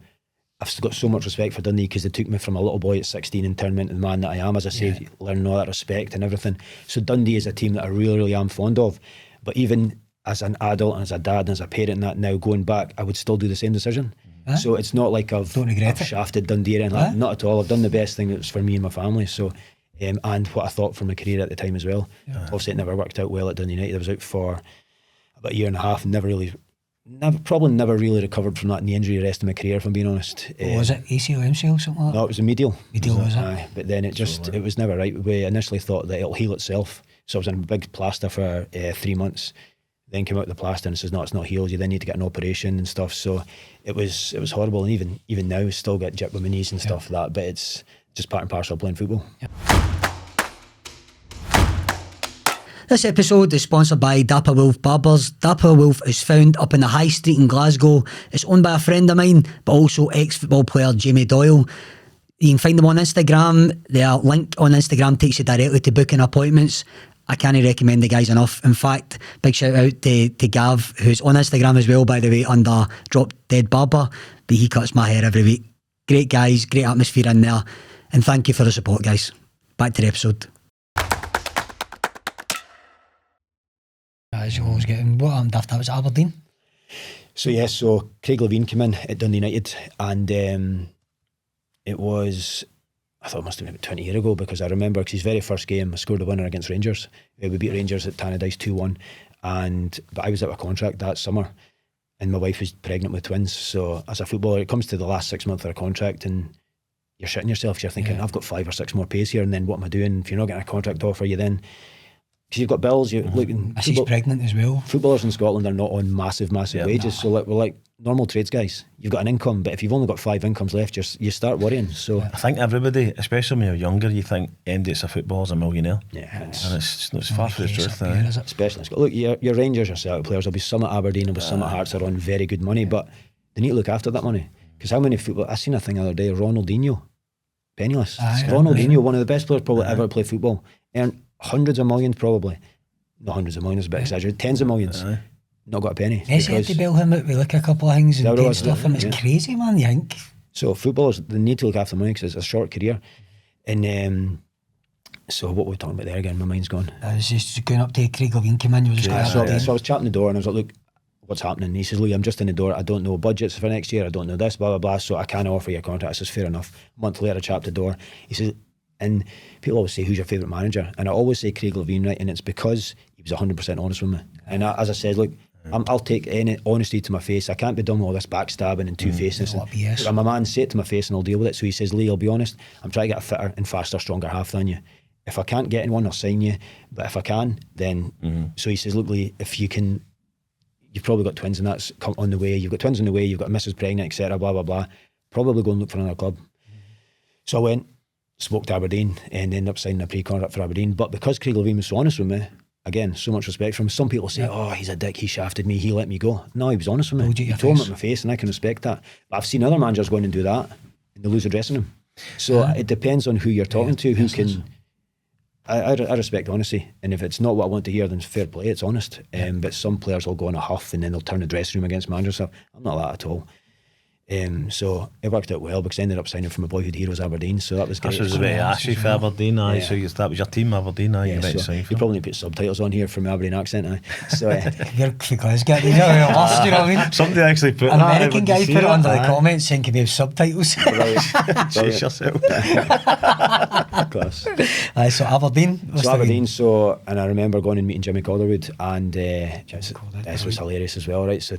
I've got so much respect for Dundee, because they took me from a little boy at 16 and turned me into the man that I am, as I say, learning all that respect and everything. So Dundee is a team that I really, really am fond of. But even as an adult and as a dad and as a parent and that, now going back, I would still do the same decision. So it's not like I've shafted Dundee or anything like that. Not at all. I've done the best thing that was for me and my family. So and what I thought for my career at the time as well. Obviously it never worked out well at Dundee United. I was out for about a year and a half and never really recovered from that knee injury the rest of my career, if I'm being honest. Was it ACL, MCL, something like that? No, it was a medial. Medial, was it? But then it was never right. We initially thought that it'll heal itself. So I was in a big plaster for 3 months. Then came out of the plaster and says, no, it's not healed, you then need to get an operation and stuff. So it was horrible, and even now still get jipped with my knees and stuff like that, but it's just part and parcel of playing football. This episode is sponsored by Dapper Wolf Barbers. Dapper Wolf is found up in the High Street in Glasgow. It's owned by a friend of mine, but also ex-football player Jamie Doyle. You can find them on Instagram. Their link on Instagram takes you directly to booking appointments. I can't recommend the guys enough. In fact, big shout out to Gav, who's on Instagram as well, by the way, under Drop Dead Barber, but he cuts my hair every week. Great guys, great atmosphere in there, and thank you for the support, guys. Back to the episode. As you always getting, what happened after that? Was Aberdeen? So yes, so Craig Levein came in at Dundee United, and it was, I thought it must have been about 20 years ago, because I remember, because his very first game, I scored a winner against Rangers. We beat Rangers at Tannadice 2-1, but I was out of contract that summer, and my wife was pregnant with twins. So as a footballer, it comes to the last 6 months of a contract, and you're shitting yourself. You're thinking, I've got 5 or 6 more pays here, and then what am I doing? If you're not getting a contract offer, you then, because you've got bills, you're looking. She's pregnant as well. Footballers in Scotland are not on massive wages, so we're like normal trades guys. You've got an income, but if you've only got 5 incomes left, you start worrying. So I think everybody, especially when you're younger, you think end dates of football's a millionaire. Yeah, and it's far from the truth. Especially in Scotland. Look, your Rangers or Celtic players, there'll be some at Aberdeen, there'll be some at Hearts that are on very good money, but they need to look after that money. Because how many football? I seen a thing the other day, Ronaldinho, penniless. Ronaldinho, one of the best players probably ever play football, earned hundreds of millions probably. Not hundreds of millions, a bit exaggerated. Tens of millions. Not got a penny. Messi had to bail him out with like a couple of things and stuff, and it's crazy, man. You think? So footballers, they need to look after money because it's a short career. And so what were we talking about there again? My mind's gone. I was just going up to Craig Levein came in. So I was chatting the door, and I was like, look, what's happening? And he says, Lee, I'm just in the door. I don't know budgets for next year. I don't know this, blah, blah, blah. So I can't offer you a contract. I says, fair enough. A month later, I chat the door. He says, and people always say, who's your favourite manager? And I always say Craig Levein, right? And it's because he was 100% honest with me. And as I said, look, I'll take any honesty to my face. I can't be done with all this backstabbing and two-facedness. I'm a man, say it to my face and I'll deal with it. So he says, Lee, I'll be honest, I'm trying to get a fitter and faster, stronger half than you. If I can't get in one, I'll sign you. But if I can, then... So he says, look, Lee, if you can... You've probably got twins and that's on the way. You've got twins on the way. You've got Mrs. pregnant, etc. Blah, blah, blah. Probably go and look for another club. So I went, spoke to Aberdeen and ended up signing a pre-contract for Aberdeen. But because Craig Levein was so honest with me, again, so much respect for him. Some people say, oh, he's a dick, he shafted me, he let me go. No, he was honest with me. He told me at my face and I can respect that. But I've seen other managers go in and do that and they lose the dressing room. So it depends on who you're talking to, who can... I respect honesty, and if it's not what I want to hear, then fair play, it's honest. But some players will go in a huff and then they'll turn the dressing room against managers. So I'm not that at all. So it worked out well because I ended up signing for my boyhood heroes Aberdeen, so that was great. This was a bit ashy for Aberdeen, so that was your team Aberdeen, you might sign for. You probably need to put subtitles on here from my Aberdeen accent, So you're because you know what I mean? Somebody actually put an American guy put it under the comments saying, can we have subtitles? Chase yourself. Class. So Aberdeen. And I remember going and meeting Jimmy Calderwood, and this was hilarious as well, right? So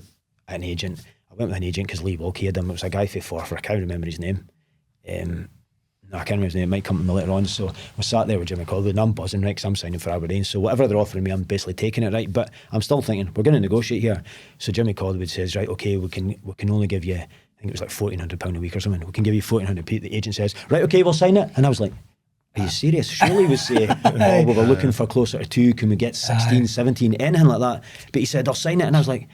an agent. I went with an agent because Lee Wilkie had him. It was a guy for Forfar. I can't remember his name. I can't remember his name. It might come to me later on. So we sat there with Jimmy Calderwood and I'm buzzing, right, because I'm signing for Aberdeen. So whatever they're offering me, I'm basically taking it, right? But I'm still thinking, we're going to negotiate here. So Jimmy Calderwood says, right, okay, we can only give you, I think it was like £1,400 a week or something. We can give you £1,400. The agent says, right, okay, we'll sign it. And I was like, are you serious? Surely we say, oh, we were looking for closer to 2. Can we get 16, 17, anything like that? But he said, I'll sign it. And I was like,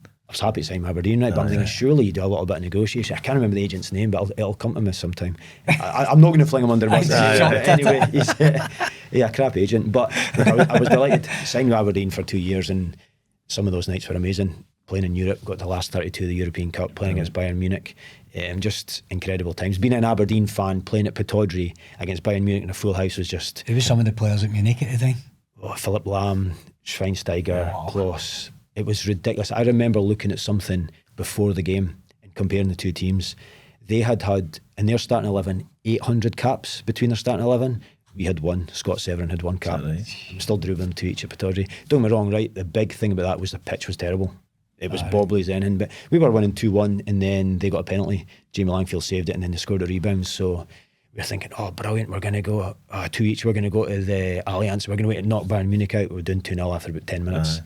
I was happy to sign Aberdeen, right? But I'm thinking, surely you do a little bit of negotiation. I can't remember the agent's name, but it'll come to me sometime. I'm not going to fling him under the bus. Anyway, he's a crap agent. But I was delighted. Signed with Aberdeen for 2 years, and some of those nights were amazing. Playing in Europe, got the last 32 of the European Cup, playing against Bayern Munich. Just incredible times. Being an Aberdeen fan, playing at Pataudry against Bayern Munich in a full house was just... Who was some of the players at Munich at the time? Philipp Lahm, Schweinsteiger, Klose. It was ridiculous. I remember looking at something before the game and comparing the two teams. They had in their starting 11, 800 caps between their starting 11. We had one. Scott Severin had one cap. Right. Still drew them to each at Pataudry. Don't get me wrong, right? The big thing about that was the pitch was terrible. It was bobbly as anything. But we were winning 2-1 and then they got a penalty. Jamie Langfield saved it and then they scored a rebound. So we were thinking, oh, brilliant, we're going to go 2 each. We're going to go to the Allianz. We're going to wait and knock Bayern Munich out. We were doing 2-0 after about 10 minutes.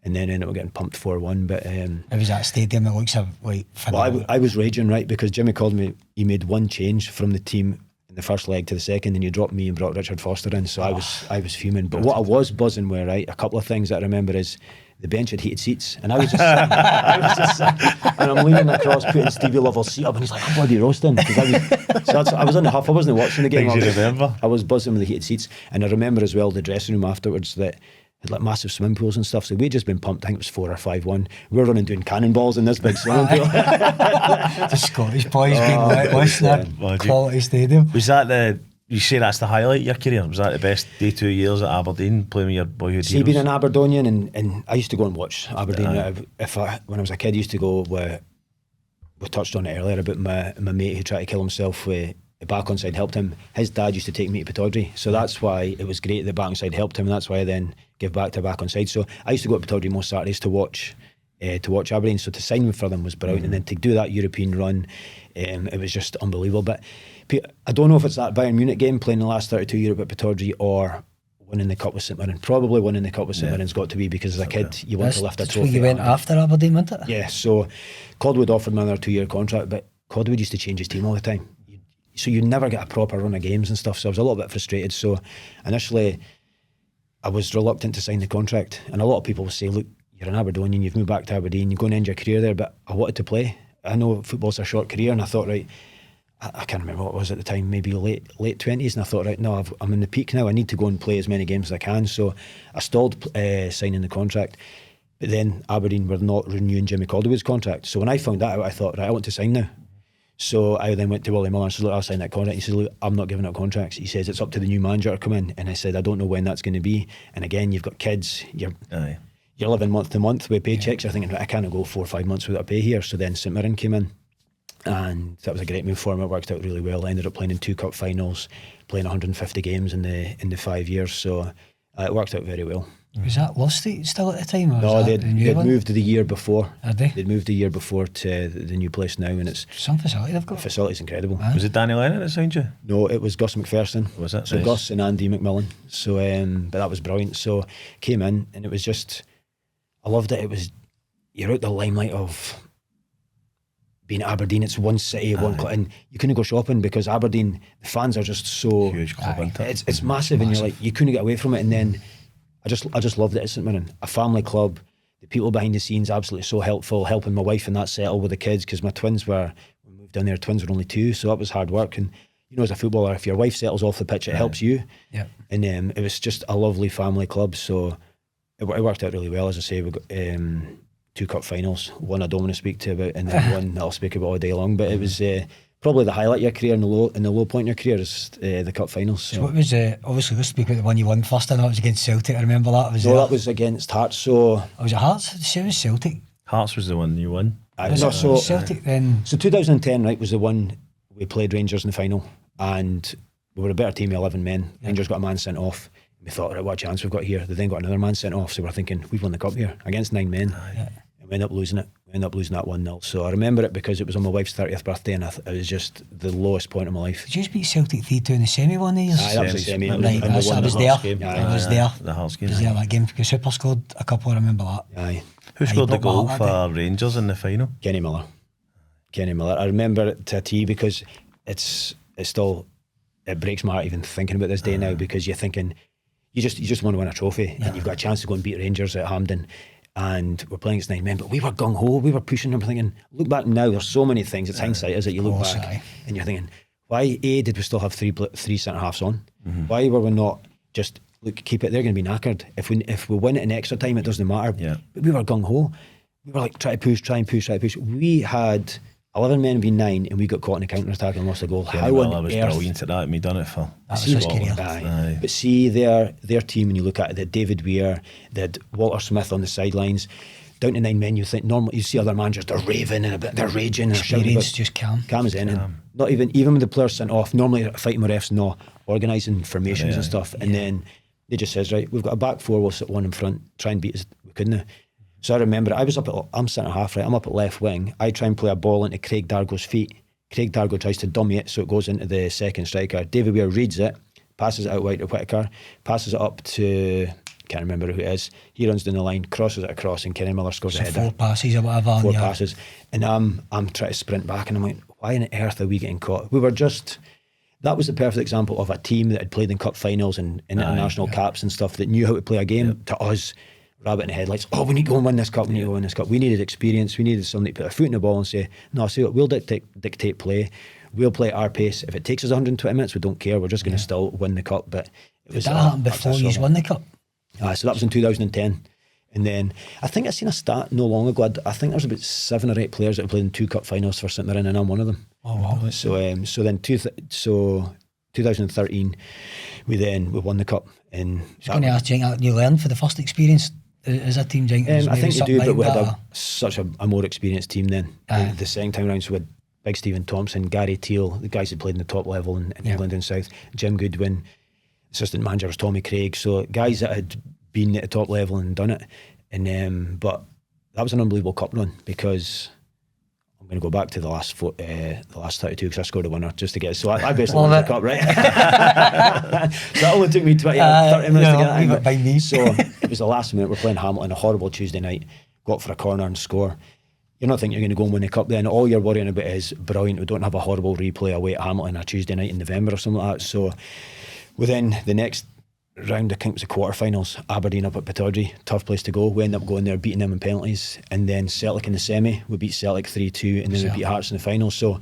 And then ended up getting pumped 4-1. But it was that stadium that looks like... Well, I was raging, right, because Jimmy called me, he made one change from the team in the first leg to the second, and you dropped me and brought Richard Foster in, so I was fuming. But what I was buzzing with, right, a couple of things that I remember is the bench had heated seats, and I was just sitting, and I'm leaning across putting Stevie Lovell's seat up, and he's like, I'm bloody roasting. I was on the huff, I wasn't watching the game. I was buzzing with the heated seats. And I remember as well the dressing room afterwards that had like massive swimming pools and stuff, so we'd just been pumped. I think it was 4 or 5-1. We were running doing cannonballs in this big swimming pool. The Scottish boys being let loose in that quality stadium. Was that you say that's the highlight of your career? Was that the best day 2 years at Aberdeen, playing with your boyhood heroes? Being an Aberdonian, and I used to go and watch Aberdeen. When I was a kid, I used to go. We touched on it earlier about my mate who tried to kill himself with the back onside helped him. His dad used to take me to Pittodrie, so that's why it was great the back onside helped him, and that's why I then gave back to back onside. So I used to go to Pittodrie most Saturdays to watch Aberdeen. So to sign for them was brilliant, and then to do that European run, it was just unbelievable. But I don't know if it's that Bayern Munich game, playing the last 32 Europe at Pittodrie, or winning the cup with St Mirren. Probably winning the cup with St Mirren's got to be, because as a kid you want to lift a trophy. You went after Aberdeen, wasn't it? Yeah, so Claudio offered me another 2-year contract, but Claudio used to change his team all the time, so you never get a proper run of games and stuff. So I was a little bit frustrated. So initially I was reluctant to sign the contract, and a lot of people will say, look, you're an Aberdonian, you've moved back to Aberdeen, you're going to end your career there. But I wanted to play. I know football's a short career, and I thought, right, I can't remember what it was at the time, maybe late 20s, and I thought, right, no, I'm in the peak now, I need to go and play as many games as I can. So I stalled signing the contract, but then Aberdeen were not renewing Jimmy Caldwell's contract. So when I found that out, I thought, right, I want to sign now. So I then went to Willie Miller and said, look, I'll sign that contract. He said, look, I'm not giving up contracts. He says it's up to the new manager to come in, and I said, I don't know when that's going to be. And again, you've got kids, you're living month to month with paychecks. You're thinking, right, I can't go 4 or 5 months without pay here. So then St Mirren came in, and that was a great move for him. It worked out really well. I ended up playing in 2 cup finals, playing 150 games in the 5 years. So it worked out very well. Was that Lusty still at the time? Or no, they'd moved the year before. Had they? They'd moved the year before to the new place now, and it's some facility they've got. The facility's incredible. Was it Danny Lennon that signed you? No, it was Gus McPherson. Was it? So nice. Gus and Andy McMillan. So, but that was brilliant. So came in, and it was just, I loved it. It was, you're out the limelight of being Aberdeen. It's one city, one club, and you couldn't go shopping because Aberdeen, the fans are just so huge club. It's massive, and you're like, you couldn't get away from it. And then I just loved it at St Mirren, a family club. The people behind the scenes absolutely so helpful, helping my wife and that settle with the kids, because my twins we moved down there, twins were only 2, so that was hard work. And you know, as a footballer, if your wife settles off the pitch, it helps you. Yeah. And it was just a lovely family club, so it worked out really well. As I say, we got 2 cup finals, one I don't want to speak to about, and then one I'll speak about all day long. But it was probably the highlight of your career, and the low point of your career is the cup finals. So what was obviously let's speak about the one you won first. I know it was against Celtic. I remember that. That was against Hearts. So was it Hearts? The same as Celtic. Hearts was the one you won. So Celtic then. So 2010, right, was the one we played Rangers in the final, and we were a better team of 11 men. Yeah. Rangers got a man sent off. We thought, right, what a chance we've got here. They then got another man sent off, so we're thinking we've won the cup here against 9 men. Yeah. We ended up losing it. We ended up losing that 1-0. So I remember it because it was on my wife's 30th birthday, and it was just the lowest point of my life. Did you beat Celtic 3-2 in the semi one of these? That was the semi. Right, I was there. I was there. The Hearts game. I was there that game because Hooper scored a couple. I remember that. Aye. Who scored the goal for Rangers in the final? Kenny Miller. I remember it to a T because it's still, it breaks my heart even thinking about this day now, because you're thinking you just want to win a trophy, and you've got a chance to go and beat Rangers at Hampden. And we're playing against 9 men, but we were gung-ho, we were pushing them, thinking, look back now, there's so many things, it's hindsight, is it? You look back and you're thinking, why did we still have three centre-halves on? Mm-hmm. Why were we not just, look, keep it, they're going to be knackered. If we win it in extra time, it doesn't matter. Yeah. But we were gung-ho. We were like, try and push. We had 11 men v 9, and we got caught in a counter-attack and lost a goal. How on earth? Was brilliant at that, and we done it for. That was scary. But see their team, when you look at it, they had David Weir, they had Walter Smith on the sidelines. Down to 9 men, you think normally you see other managers, they're raving and they're raging and shouting. Just calm as in. And not even with the players sent off, normally fighting with refs, no, organising formations and stuff. And then they just says, right, we've got a back 4, we'll sit one in front, try and beat us. We couldn't. So I remember I'm centre half, right? I'm up at left wing. I try and play a ball into Craig Dargo's feet. Craig Dargo tries to dummy it, so it goes into the second striker. David Weir reads it, passes it out wide to Whittaker, passes it up to, can't remember who it is. He runs down the line, crosses it across, and Kenny Miller scores a header. 4 passes or whatever. 4 passes. And I'm trying to sprint back, and I'm like, why on earth are we getting caught? That was the perfect example of a team that had played in cup finals and international caps and stuff, that knew how to play a game. To us, rabbit in the headlights. Oh, we need to go and win this cup. We need to go win this cup. We needed experience. We needed somebody to put a foot in the ball and say, no, see what, we'll dictate play. We'll play at our pace. If it takes us 120 minutes, we don't care. We're just going to still win the cup. But it was that happened before you won the cup. So that was in 2010. And then I think I seen a stat no long ago. I think there's about 7 or 8 players that have played in 2 cup finals for St Mirren, and I'm one of them. Oh wow! So then 2013, we won the cup. And I was going to ask, do you think you learned for the first experience as a team? I think you do, but we had such a more experienced team then. The second time round, so we had Big Stephen Thompson, Gary Teal, the guys who played in the top level in England and South, Jim Goodwin, assistant manager was Tommy Craig. So guys that had been at the top level and done it. And but that was an unbelievable cup run, because I'm going to go back to the last 32 because I scored a winner just to get it. So I basically won the cup, right? So that only took me 30 minutes to get it. By me. So it was the last minute. We're playing Hamilton, a horrible Tuesday night. Go up for a corner and score. You're not thinking you're going to go and win the cup then. All you're worrying about is, brilliant, we don't have a horrible replay away at Hamilton a Tuesday night in November or something like that. So within the next round, I think it was the quarterfinals, Aberdeen up at Pittodrie, tough place to go. We end up going there, beating them in penalties, and then Celtic in the semi, we beat Celtic 3-2, and then we beat Hearts in the final. So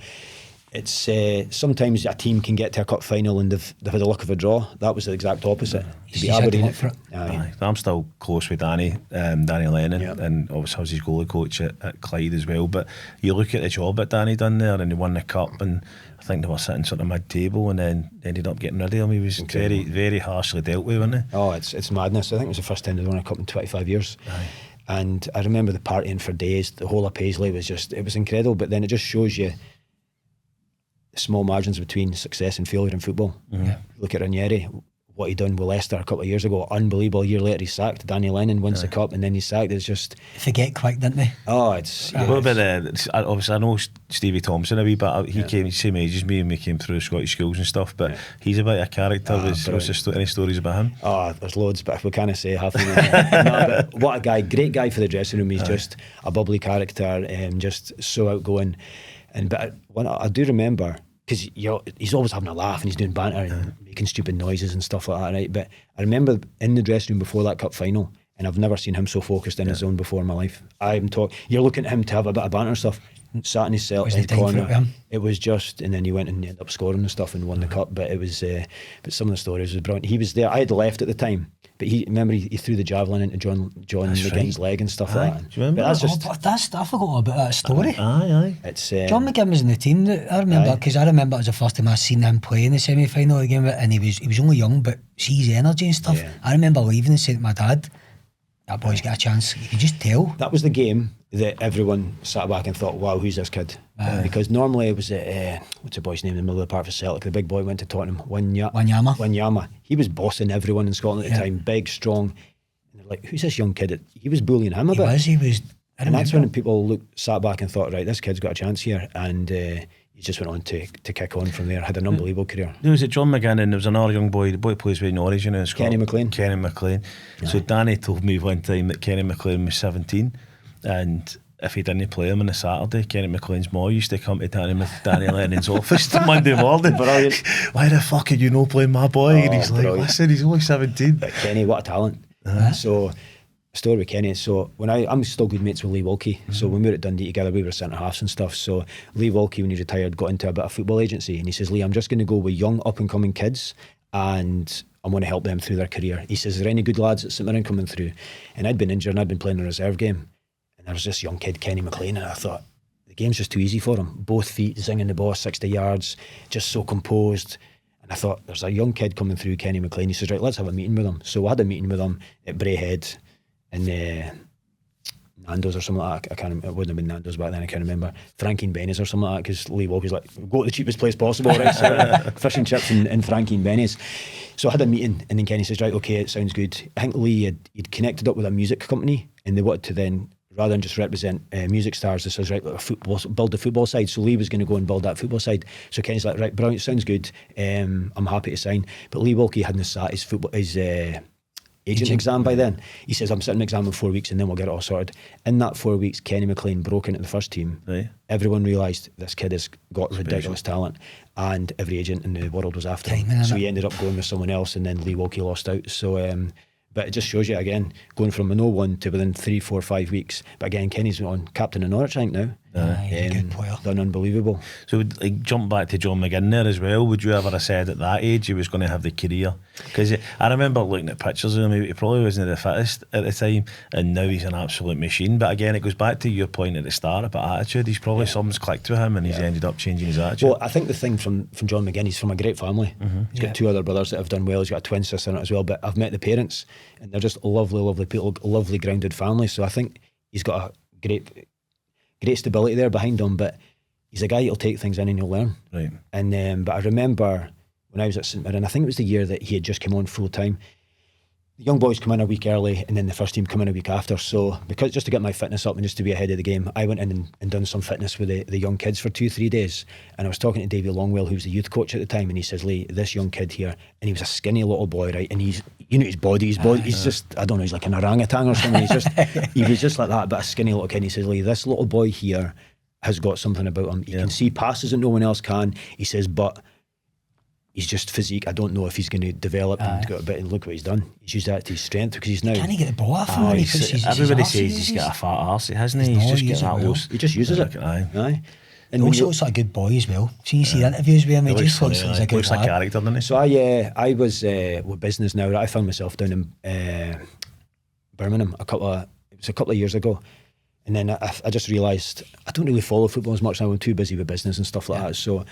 it's sometimes a team can get to a cup final and they've had the luck of a draw. That was the exact opposite. To beat Aberdeen. I'm still close with Danny Lennon, and obviously I was his goalie coach at Clyde as well. But you look at the job that Danny done there, and he won the cup, and I think they were sitting sort of mid-table, and then ended up getting rid of him. He was very, very harshly dealt with, wasn't he? Oh, it's madness. I think it was the first time they won a cup in 25 years. And I remember the partying for days. The whole of Paisley was it was incredible. But then it just shows you the small margins between success and failure in football. Look at Ranieri, what he done with Leicester a couple of years ago, unbelievable. A year later he's sacked. Danny Lennon wins the cup and then he's sacked. It's just forget quick, didn't they? Oh, it's what about obviously I know Stevie Thompson a wee bit. He came same age as me, and we came through Scottish schools and stuff, but he's a bit of a character. What's any stories about him? Oh, there's loads, but we can't say half of them. No, but what a guy, great guy for the dressing room. He's just a bubbly character, just so outgoing. But I do remember, because he's always having a laugh and he's doing banter and making stupid noises and stuff like that, right? But I remember in the dressing room before that cup final, and I've never seen him so focused in his zone before in my life. You're looking at him to have a bit of banter and stuff. Sat in his cell in the corner. It was just, and then he went and ended up scoring and stuff and won the cup. But it was, but some of the stories was brilliant. He was there. I had left at the time, but he threw the javelin into John McGinn's leg and stuff like that. Do you remember? But that's I forgot about that story. It's John McGinn was in the team. I remember, because I remember it was the first time I seen him play in the semi-final of the game, and he was only young, but see his energy and stuff. I remember leaving and saying to my dad, "That boy's got a chance." You could just tell. That was the game that everyone sat back and thought, wow, who's this kid? Because normally it was what's the boy's name in the middle of the park for Celtic? The big boy went to Tottenham, Wanyama. He was bossing everyone in Scotland at the time, big, strong. And they're like, who's this young kid? He was bullying him a bit. He was. And that's when people sat back and thought, right, this kid's got a chance here. And he just went on to kick on from there. Had an unbelievable career. There was John McGinn, and there was another young boy. The boy plays with Norwich, in Scotland. Kenny McLean. So Danny told me one time that Kenny McLean was 17, and if he didn't play him on a Saturday, Kenny McLean's mom used to come to Danny Lennon's office on Monday morning. Brilliant. Why the fuck are you not playing my boy? And he's like, listen, he's only 17. But Kenny, what a talent. So, story with Kenny. So when I'm still good mates with Lee Wilkie. So when we were at Dundee together, we were centre halves and stuff. So Lee Wilkie, when he retired, got into a bit of football agency, and he says, Lee, I'm just going to go with young up and coming kids, and I'm going to help them through their career. He says, are there any good lads at St Mirren coming through? And I'd been injured and I'd been playing a reserve game, and there was this young kid, Kenny McLean, and I thought, the game's just too easy for him. Both feet, zinging the ball 60 yards, just so composed. And I thought, there's a young kid coming through, Kenny McLean. He says, right, let's have a meeting with him. So I had a meeting with him at Braehead in Nando's or something like that. I can't remember. It wouldn't have been Nando's back then, I can't remember. Frankie Benny's or something like that, because Lee Wilkie's like, go to the cheapest place possible, right? So fish and chips and Frankie Benny's. So I had a meeting, and then Kenny says, right, okay, it sounds good. I think Lee he'd connected up with a music company, and they wanted to then, rather than just represent music stars, this was right, like build the football side. So Lee was going to go and build that football side. So Kenny's like, right, brilliant, sounds good. I'm happy to sign. But Lee Wilkie hadn't sat his agent exam by then. He says, I'm sitting an exam in 4 weeks and then we'll get it all sorted. In that 4 weeks, Kenny McLean broke into the first team. Right. Everyone realised this kid has got ridiculous talent, and every agent in the world was after him. So he ended up going with someone else, and then Lee Wilkie lost out. So But it just shows you, again, going from a 0-1 to within 3, 4, 5 weeks. But again, Kenny's on captain of Norwich, I think, now. He's a good player. Done unbelievable. So, like, jump back to John McGinn there as well. Would you ever have said at that age he was going to have the career? Because I remember looking at pictures of him, he probably wasn't the fittest at the time, and now he's an absolute machine. But again, it goes back to your point at the start about attitude. He's probably something's clicked with him and he's ended up changing his attitude. Well, I think the thing from John McGinn, he's from a great family. He's got 2 other brothers that have done well. He's got a twin sister in it as well. But I've met the parents, and they're just lovely people, lovely grounded family. So I think he's got a great stability there behind him. But he's a guy that'll take things in and he'll learn. Right. And but I remember when I was at St Mirren, I think it was the year that he had just come on full time. The young boys come in a week early, and then the first team come in a week after. So because just to get my fitness up and just to be ahead of the game, I went in and done some fitness with the young kids for 2-3 days. And I was talking to Davey Longwell, who was the youth coach at the time, and he says, Lee, this young kid here, and he was a skinny little boy, right? And he's, you know, his body, he's just, I don't know, he's like an orangutan or something. He was just like that, but a skinny little kid. And he says, Lee, this little boy here has got something about him. You can see passes that no one else can. He says, but he's just physique. I don't know if he's going to develop and go a bit, and look what he's done. He's used that to his strength because he's now. Can he get the ball off him when he puts his everybody arse says in he's his- got a fat arse, hasn't he? He's just getting that loose. He just uses it. Aye. And He also looks like a good boy as well. See, you see the interviews with him, he just looks like he's a good looks like lad. character, doesn't he? So I was with business now. I found myself down in Birmingham a couple of years ago, and then I just realised I don't really follow football as much now. I'm too busy with business and stuff like that. So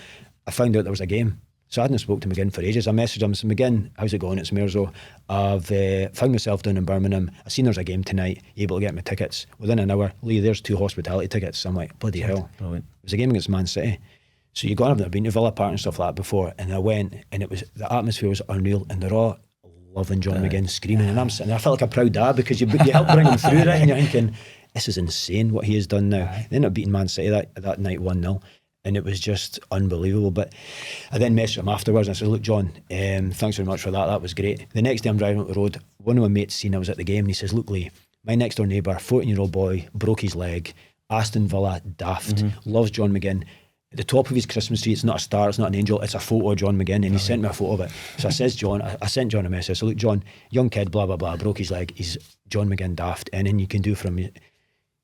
I found out there was a game. So I hadn't spoke to McGinn for ages. I messaged him, said, McGinn, how's it going? It's Mirzo. I've found myself down in Birmingham. I seen there's a game tonight. You able to get me tickets? Within an hour, Lee, there's 2 hospitality tickets. I'm like, bloody hell. Brilliant. It was a game against Man City. So you got, I've been to Villa Park and stuff like that before, and I went, and it was, the atmosphere was unreal, and they're all loving John McGinn, screaming, and I'm sitting there, I felt like a proud dad because you helped bring him through, right? And you're thinking, this is insane what he has done now. They ended up beating Man City that night 1-0. And it was just unbelievable. But I then messaged him afterwards and I said, look, John, thanks very much for that. That was great. The next day I'm driving up the road. One of my mates seen I was at the game and he says, look, Lee, my next door neighbour, 14-year-old boy, broke his leg. Aston Villa, daft. Loves John McGinn. At the top of his Christmas tree, it's not a star, it's not an angel, it's a photo of John McGinn. And he sent me a photo of it. So I says, John, I sent John a message. So look, John, young kid, blah, blah, blah, broke his leg. He's John McGinn, daft. Anything you can do for him.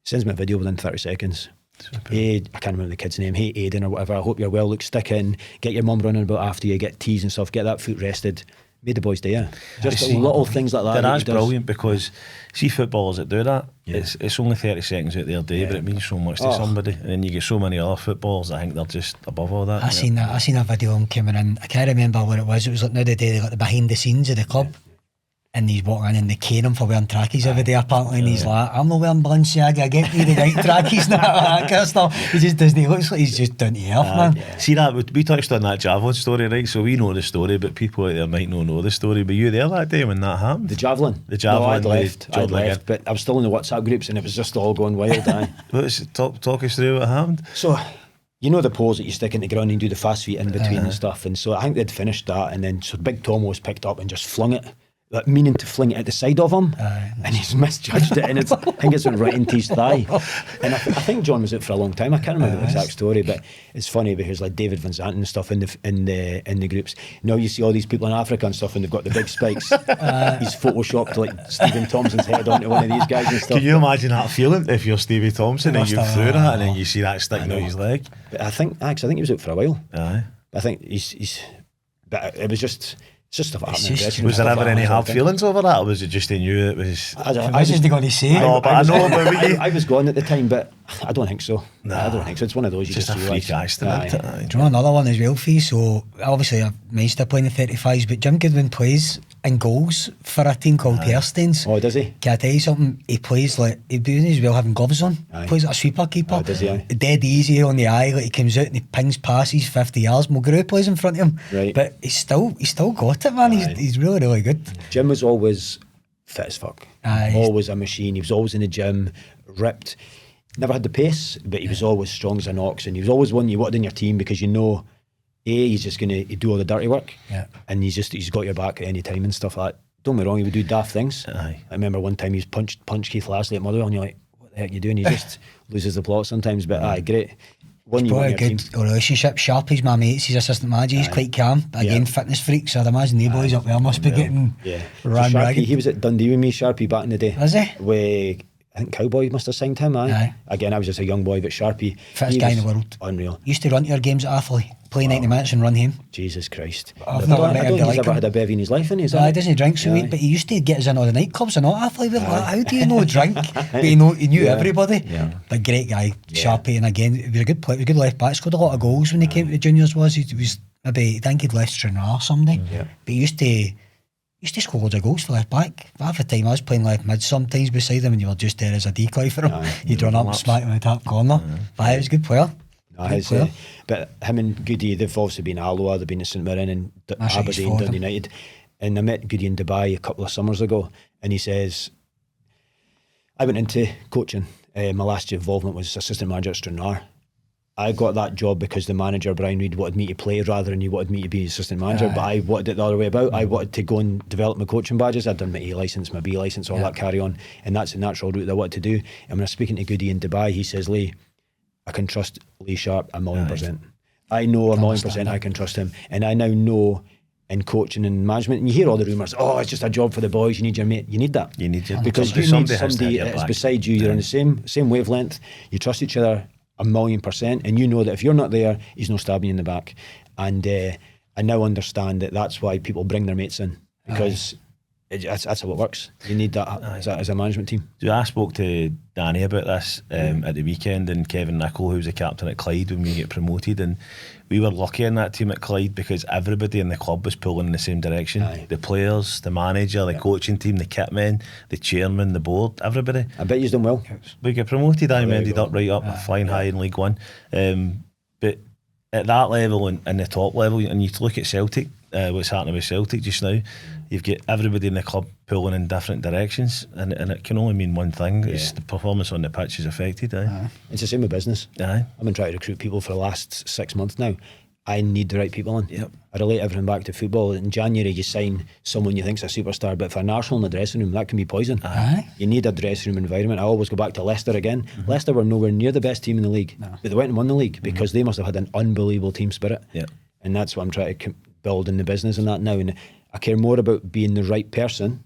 Sends me a video within 30 seconds. Hey, I can't remember the kid's name. Hey, Aiden or whatever. I hope you're well. Look, stick in. Get your mum running about after you. Get teas and stuff. Get that foot rested. Made the boys day. Yeah. Just little things like that. That's brilliant because see footballers that do that. It's only 30 seconds out their day, but it means so much to somebody. And then you get so many other footballers. I think they're just above all that. I seen a video of him coming in. I can't remember what it was. It was like now the day they got the behind the scenes of the club. And he's walking in and they cane him for wearing trackies every day apparently, and he's like, I'm not wearing Balenciaga, I get me the right trackies now, that kind of stuff. He just doesn't, he looks like he's just down to earth, man. See that, we touched on that javelin story, right? So we know the story, but people out there might not know the story. But you there that day when that happened? The javelin? No, I'd left, but I was still in the WhatsApp groups and it was just all going wild. Talk us through what happened. So, you know the pose that you stick in the ground and do the fast feet in between and stuff, and so I think they'd finished that, and then so Big Tom was picked up and just flung it, like meaning to fling it at the side of him, and he's misjudged it, and I think it's went right into his thigh. And I think John was out for a long time. I can't remember the exact story, but it's funny because like David Van Zanten and stuff in the groups. Now you see all these people in Africa and stuff, and they've got the big spikes. He's photoshopped like Stephen Thompson's head onto one of these guys and stuff. Can you imagine that feeling if you're Stevie Thompson and you threw that and then you see that sticking out his leg? But I think he was out for a while. Aye. I think he's. But it was just. It's just stuff happening. Was there ever any hard feelings over that, or was it just they knew it was? I was just going to say. No, but I know. But I was gone at the time, but I don't think so. I don't think so. It's one of those you just a freak accident. Do you know another one as well, Fee? So obviously I'm nice to playing the 35s, but Jim Goodwin plays in goals for a team called Perstains. Oh, does he? Can I tell you something? He plays like he does as well having gloves on. Plays like a sweeper keeper. Oh, does he? Dead easy on the eye. Like he comes out and he pings passes 50 yards. Mulgrew plays in front of him. Right. But he's still got it, man. He's really, really good. Jim was always fit as fuck. He's Always a machine. He was always in the gym, ripped. Never had the pace, but he was always strong as an ox, and he was always one you wanted in your team because you know, he's just going to do all the dirty work, and he's got your back at any time and stuff like that. Don't get me wrong, he would do daft things. I remember one time he punched Keith Lashley at Motherwell, and you're like, what the heck are you doing? He just loses the plot sometimes, but great. one you Probably want a in your good team. relationship. Sharpie's my mate, he's assistant manager, he's quite calm. Again, fitness freaks, so I'd imagine the boys up there must be getting ran so Sharpie, ragged. he was at Dundee with me, Sharpie, back in the day. Was he? Where I think Cowboy must have signed him, Aye. Again, I was just a young boy, but Sharpie, Fittest guy in the world. Unreal. Used to run to your games at Athley, play 90 minutes and run home. Jesus Christ. I've I not don't met think anybody he's like ever him. had a bevy in his life, is He doesn't drink so weed, but he used to get us in all the nightclubs and not Athley. We're like, how do you know drink? But he knew everybody. Yeah. But great guy, Sharpie, and again, he was a good player, he was a good left back, scored a lot of goals when he came to the juniors. He was maybe, I think he'd left Stranraer someday, but he used to score loads of goals for left back. Half the time I was playing left mid sometimes beside him and you were just there as a decoy for him. He'd run up and smack him in the top corner. But he was a good player. But him and Goody, they've obviously been at Alloa, they've been at St Mirren and Aberdeen, Dundee United. And I met Goody in Dubai a couple of summers ago, and he says, I went into coaching. My last involvement was assistant manager at Stranraer. I got that job because the manager, Brian Reid, wanted me to play rather than he wanted me to be assistant manager. But I wanted it the other way about. I wanted to go and develop my coaching badges. I'd done my A licence, my B licence, all that carry on. And that's the natural route that I wanted to do. And when I was speaking to Goody in Dubai, he says, Lee, I can trust Lee Sharp 1,000,000%. I know 1,000,000% I can trust him. And I now know in coaching and management, and you hear all the rumours, it's just a job for the boys, you need your mate. You need that. You need your because you need somebody that's beside you, you're on the same wavelength, you trust each other 1,000,000%, and you know that if you're not there, he's no stabbing you in the back. And I now understand that that's why people bring their mates in, because that's how it works. You need that as a management team. I spoke to Danny about this at the weekend, and Kevin Nichol, who's the captain at Clyde when we get promoted, and we were lucky in that team at Clyde because everybody in the club was pulling in the same direction. The players, the manager, the coaching team, the kit men, the chairman, the board, everybody. I bet you've done well. We get promoted, I ended up right up flying high in League One. But at that level and the top level, and you look at Celtic, what's happening with Celtic just now, you've got everybody in the club pulling in different directions, and it can only mean one thing. It's the performance on the pitch is affected. It's the same with business. I've been trying to recruit people for the last 6 months now. I need the right people in. I relate everything back to football. In January you sign someone you think's a superstar, but for an Arsenal in the dressing room, that can be poison. You need a dressing room environment. I always go back to Leicester again. Leicester were nowhere near the best team in the league, but they went and won the league because they must have had an unbelievable team spirit. And that's what I'm trying to build in the business and that now. And I care more about being the right person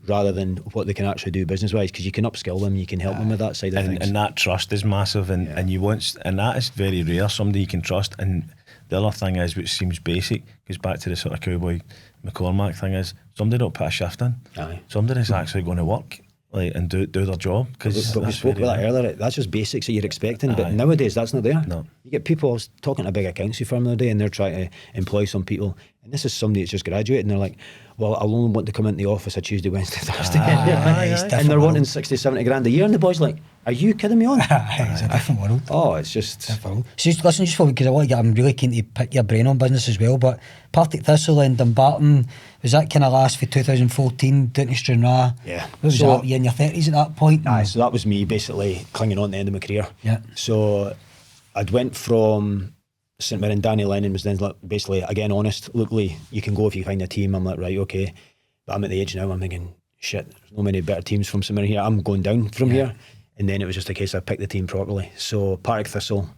rather than what they can actually do business wise, because you can upskill them, you can help them with that side of things. And that trust is massive, and you want, and that is very rare, somebody you can trust. And the other thing is, which seems basic, goes back to the sort of Cowboy McCormack thing, is somebody don't put a shift in. Somebody's actually going to work and do their job. But we spoke about that earlier. That's just basics that you're expecting, but nowadays that's not there. You get people, I was talking to a big accountancy firm the other day, and they're trying to employ some people, and this is somebody that's just graduated, and they're like, well, I'll only want to come into the office a Tuesday, Wednesday, Thursday. And they're wanting 60, 70 grand a year, and the boy's like, are you kidding me on? It's a different world. It's just different. So listen, just for, because I'm really keen to pick your brain on business as well, but Partick Thistle and Dumbarton, was that kind of last for 2014 down to Stranraer? What was that? You in your 30s at that point? So that was me basically clinging on to the end of my career. So I'd went from St Mirren. Danny Lennon was then like, basically, again, honest, look, Lee, you can go if you find a team. I'm like, right, okay. But I'm at the age now, I'm thinking, shit, there's no many better teams from St Mirren here. I'm going down from here. And then it was just a case of pick the team properly. So Partick Thistle,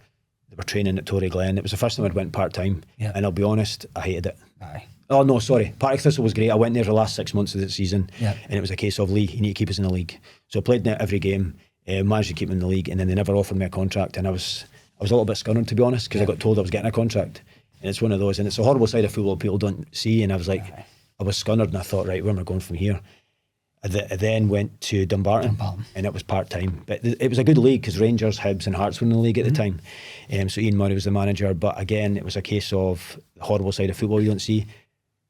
they were training at Torrey Glen. It was the first time I'd went part-time. And I'll be honest, I hated it. Oh no, sorry. Partick Thistle was great. I went there for the last 6 months of the season, and it was a case of, Lee, you need to keep us in the league. So I played in it every game, managed to keep them in the league, and then they never offered me a contract, and I was a little bit scared, to be honest, because I got told I was getting a contract, and it's one of those, and it's a horrible side of football people don't see, and I was like, I was scunnered, and I thought, right, where am I going from here? I then went to Dumbarton, and it was part-time, but it was a good league because Rangers, Hibs and Hearts were in the league at the time, so Ian Murray was the manager, but again, it was a case of the horrible side of football you don't see.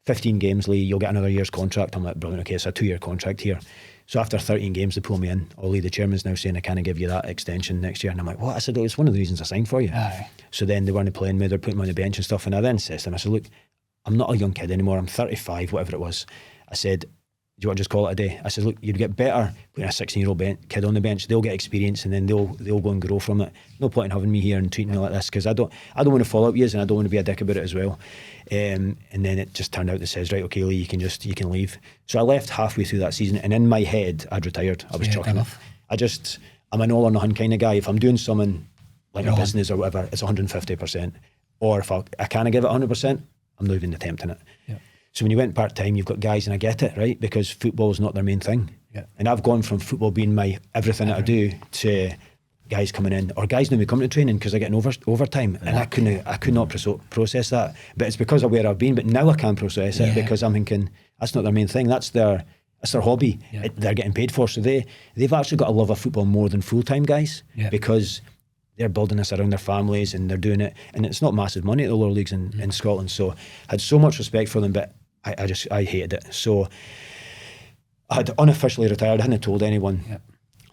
15 games, Lee, you'll get another year's contract. I'm like, brilliant, okay, it's a 2-year contract here. So after 13 games, they pull me in. Lee, the chairman's now saying I can't give you that extension next year. And I'm like, what? I said, it's one of the reasons I signed for you. So then they weren't playing me, they're putting me on the bench and stuff. And I then said to them, I said, look, I'm not a young kid anymore. I'm 35, whatever it was. I said, do you want to just call it a day? I said, look, you'd get better putting a 16-year-old kid on the bench. They'll get experience and then they'll go and grow from it. No point in having me here and treating me like this, because I don't want to fall out with you and I don't want to be a dick about it as well. And then it just turned out that says, right, okay, Lee, you can leave. So I left halfway through that season, and in my head, I'd retired. I was chucking it. I'm an all or nothing kind of guy. If I'm doing something like a business or whatever, it's 150%. Or if I can't give it 100%, I'm not even attempting it. Yeah. So when you went part-time, you've got guys, and I get it, right? Because football is not their main thing. Yeah. And I've gone from football being my everything that I do to guys coming in, or guys now coming to training because they're getting overtime. And I could not process that. But it's because of where I've been. But now I can process it because I'm thinking, that's not their main thing. That's their hobby. Yeah. They're getting paid for. So they've actually got a love of football more than full-time guys because they're building this around their families and they're doing it. And it's not massive money at the lower leagues in Scotland. So I had so much respect for them, but I hated it. So I had unofficially retired. I hadn't told anyone. Yeah.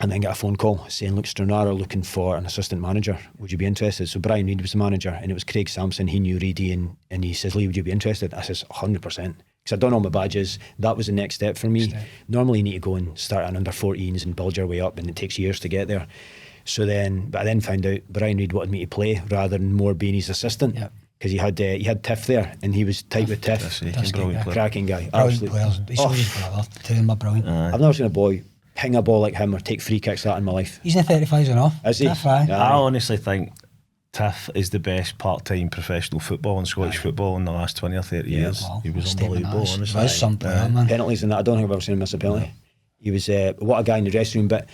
And then got a phone call saying, look, Stranraer are looking for an assistant manager. Would you be interested? So Brian Reid was the manager, and it was Craig Sampson. He knew Reedy, and he says, Lee, would you be interested? I says, 100%. Because I'd done all my badges. That was the next step for me. Normally you need to go and start at under 14s and build your way up, and it takes years to get there. So then, but I then found out Brian Reid wanted me to play rather than more being his assistant. Yeah. Because he had Tiff there, and he was tight with Tiff. Cracking guy. Brilliant players. He's always brother. Two of them are brilliant. I've never seen a boy ping a ball like him or take free kicks like that in my life. He's in the 35s and all. Is he? I honestly think Tiff is the best part-time professional football in Scottish football in the last 20 or 30 years. Well, he was unbelievable, honestly. He's some player, man. Penalties and that, I don't think I've ever seen him miss a penalty. He was what a guy in the dressing room. But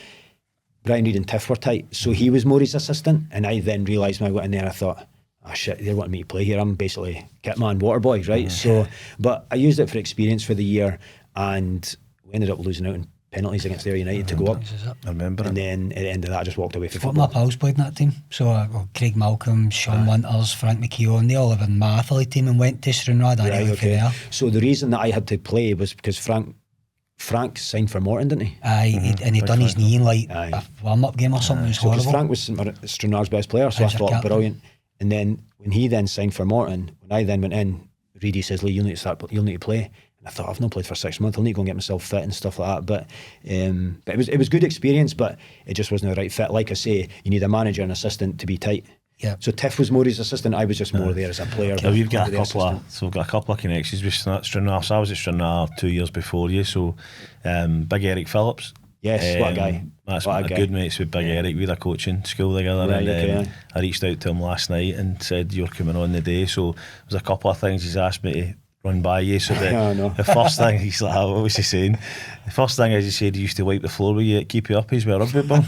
Brian Reid and Tiff were tight, so he was more his assistant, and I then realised when I went in there, I thought, oh shit, they're wanting me to play here. I'm basically kitman, water boy, right? So, but I used it for experience for the year, and we ended up losing out in penalties against Ayr United to go up. I remember. And then at the end of that, I just walked away from football. football. My pals played in that team. So Craig Malcolm, Sean Winters, Frank McKeown, they all live in my athlete team and went to Stranraer. Right, okay. So the reason that I had to play was because Frank signed for Morton, didn't he? Aye, and he'd done his knee in like a warm-up game or something. It was horrible. Frank was Stranraer's best player, so I thought brilliant. And then when he then signed for Morton, when I then went in, Reedy says, Lee, you'll need to play. And I thought, I've not played for 6 months, I'll need to go and get myself fit and stuff like that. But it was good experience, but it just wasn't the right fit. Like I say, you need a manager and assistant to be tight. Yeah. So Tiff was more his assistant, I was just more there as a player. Yeah, we've got a couple of connections with Stranraer. So I was at Stranraer 2 years before you. So Big Eric Phillips. Yes, what a guy. That's what good mates with Big Eric. We had a coaching school together, and I reached out to him last night and said you're coming on the day. So there's a couple of things he's asked me to run by you. So the first thing he's like, what was he saying? The first thing is he said he used to wipe the floor with you at keep you up. He's with a rugby ball.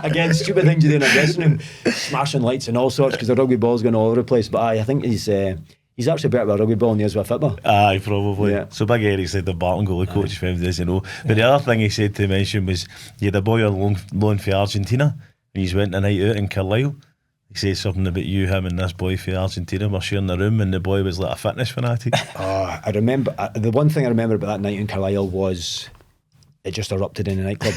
Again, stupid things you do in a dressing room, smashing lights and all sorts because the rugby ball's going all over the place. But I think he's actually better with a rugby ball than he is with a football. Aye, probably. Yeah. So Big Eric said the Barton goalie coach for him, does you know. But the other thing he said to mention was he had a boy on loan for Argentina, and he's went a night out in Carlisle. He said something about you, him and this boy for Argentina were sharing the room, and the boy was like a fitness fanatic. I remember, the one thing I remember about that night in Carlisle was it just erupted in a nightclub.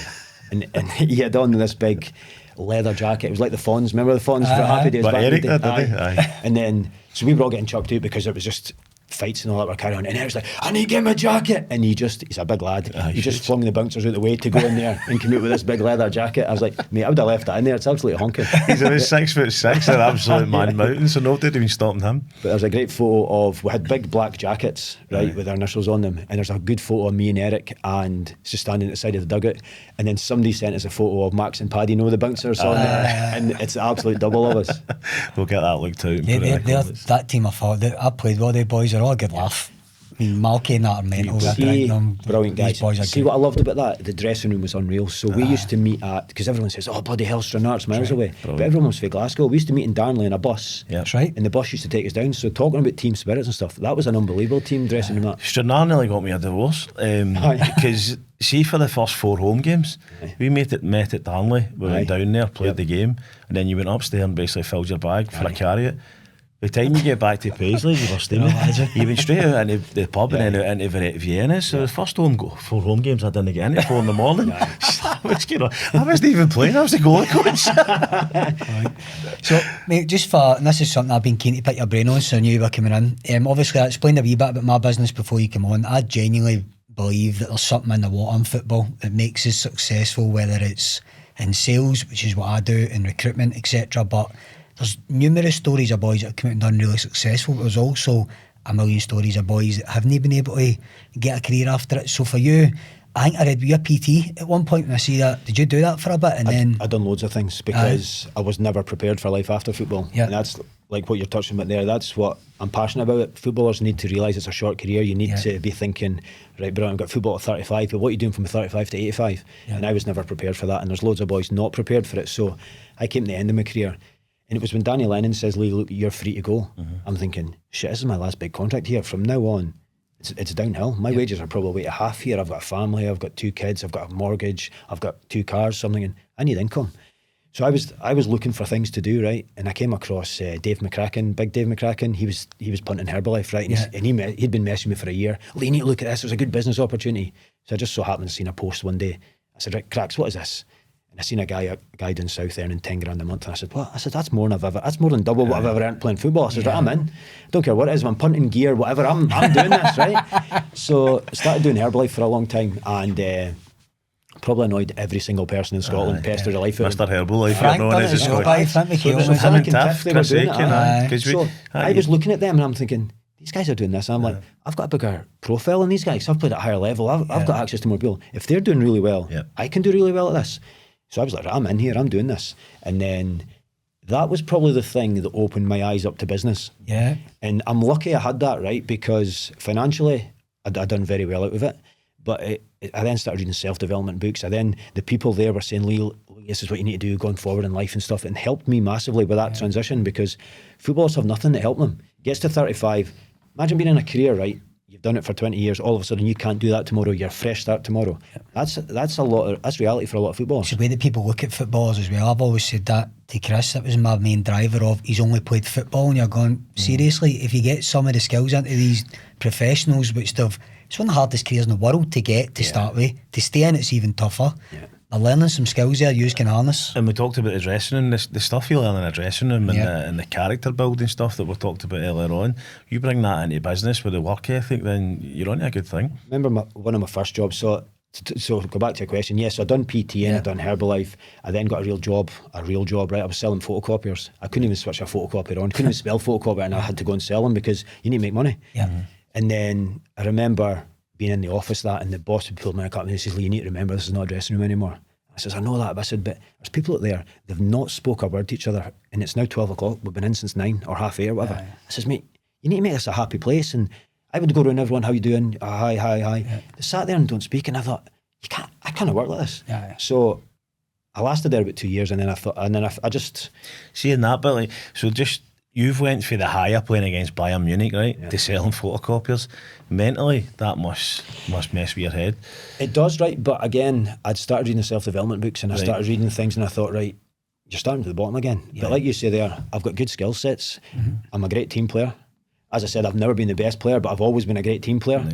and he had on this big leather jacket. It was like the Fonz. Remember the Fonz for Happy Days? But Eric did, aye. And then, so we were all getting chucked out because it was just fights and all that were carrying on. And he was like, I need to get my jacket. And he's a big lad. He just flung the bouncers out the way to go in there and come out with this big leather jacket. I was like, mate, I would have left that in there. It's absolutely honking. He's about 6'6", an absolute man mountain, so nobody had even stopped him. But there's a great photo of, we had big black jackets, right, with our initials on them. And there's a good photo of me and Eric, and just standing at the side of the dugout. And then somebody sent us a photo of Max and Paddy, the bouncers on there. And it's an absolute double of us. We'll get that looked out. That team I played with, the boys are all a good laugh. I mean, Malky and that are mental. Brilliant guys. See what I loved about that? The dressing room was unreal. So we used to meet at, because everyone says, oh bloody hell, Stranraer's miles away. Brilliant. But everyone was from Glasgow. We used to meet in Darnley in a bus. Yeah. That's right. And the bus used to take us down. So talking about team spirits and stuff, that was an unbelievable team dressing room. Stranraer nearly got me a divorce. Because see, for the first 4 home games, we met at Darnley. We went down there, played the game, and then you went upstairs and basically filled your bag for a carry-it. By the time you get back to Paisley, you were steaming. You went straight out into the pub and then out into Vienna. So the first 4 home games I didn't get into 4 in the morning. What's going on? I wasn't even playing, I was the goalie coach. So, mate, just for, and this is something I've been keen to pick your brain on, so I knew you were coming in. Obviously, I explained a wee bit about my business before you come on. I genuinely believe that there's something in the water in football that makes us successful, whether it's in sales, which is what I do, in recruitment, etc. But there's numerous stories of boys that have come out and done really successful, but there's also a million stories of boys that haven't been able to get a career after it. So for you, I think I read you a PT at one point, and I see that. Did you do that for a bit? And then I'd done loads of things because I was never prepared for life after football. Yeah. And that's like what you're touching about there. That's what I'm passionate about. Footballers need to realise it's a short career. You need to be thinking, right, bro, I've got football at 35, but what are you doing from 35 to 85? Yeah. And I was never prepared for that. And there's loads of boys not prepared for it. So I came to the end of my career. And it was when Danny Lennon says, Lee, look, you're free to go. I'm thinking, shit, this is my last big contract here. From now on, it's downhill. My wages are probably at half here. I've got a family, I've got 2 kids, I've got a mortgage, I've got 2 cars, something, and I need income. So I was looking for things to do, right? And I came across Dave McCracken, big Dave McCracken. He was punting Herbalife, right? And he'd been messaging me for a year. Lee, you need to look at this. It was a good business opportunity. So I just so happened to see a post one day. I said, right, Cracks, what is this? And I seen a guy down south earning 10 grand a month, and I said, what? I said, that's more than double what I've ever earned playing football. I said, right, I'm in. I don't care what it is, if I'm punting gear, whatever, I'm doing this, right? So I started doing Herbalife for a long time, and probably annoyed every single person in Scotland, pestered the life out of Mr. Herbalife, Frank you're known as a Scottish. Scottish. I was looking at them and I'm thinking, these guys are doing this. I'm like, I've got a bigger profile than these guys. I've played at a higher level. I've got access to more people. If they're doing really well, I can do really well at this. So I was like, I'm in here, I'm doing this. And then that was probably the thing that opened my eyes up to business. Yeah. And I'm lucky I had that, right? Because financially, I'd done very well out of it. But I then started reading self-development books. And then the people there were saying, Lee, this is what you need to do going forward in life and stuff. And helped me massively with that transition, because footballers have nothing to help them. Gets to 35, imagine being in a career, right? You've done it for 20 years, all of a sudden you can't do that tomorrow, you're a fresh start tomorrow. That's reality for a lot of footballers. It's the way that people look at footballers as well. I've always said that to Chris. That was my main driver of, he's only played football, and you're going, seriously, if you get some of the skills into these professionals, which it's one of the hardest careers in the world to get to start with. To stay in, it's even tougher. They're learning some skills there you can harness. And we talked about the dressing room, the stuff you learn in a dressing room, and the character building stuff that we talked about earlier on. You bring that into business with the work ethic, then you're onto a good thing. Remember one of my first jobs, so go back to your question. Yes, I'd done PT and I'd done Herbalife. I then got a real job, right? I was selling photocopiers. I couldn't even switch a photocopier on, couldn't even spell photocopier, and I had to go and sell them because you need to make money. And then I remember being in the office and the boss would pull me up and he says, Lee, you need to remember this is not a dressing room anymore. I says, I know that, but I said, but there's people out there, they've not spoke a word to each other, and it's now 12 o'clock, we've been in since 9 or half 8 or whatever. I says, mate, you need to make this a happy place. And I would go around everyone, how you doing? Hi. They sat there and don't speak, and I thought, I can't work like this. So I lasted there about 2 years, and then I just... Seeing that, but like, so just... You've went for the higher playing against Bayern Munich, right? To selling photocopiers. Mentally, that must mess with your head. It does, right? But again, I'd started reading the self-development books, and I started reading things, and I thought, right, you're starting to the bottom again. But like you say there, I've got good skill sets. I'm a great team player. As I said, I've never been the best player, but I've always been a great team player.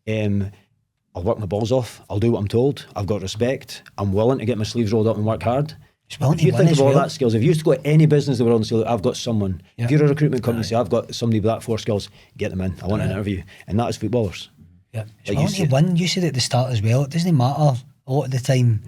I'll work my balls off. I'll do what I'm told. I've got respect. I'm willing to get my sleeves rolled up and work hard. If you think of all that skills, if you used to go to any business in the world and say, look, I've got someone, if you're a recruitment company, say, I've got somebody with that 4 skills, get them in. I want an interview. And that is footballers. Like you said at the start as well, it doesn't matter a lot of the time.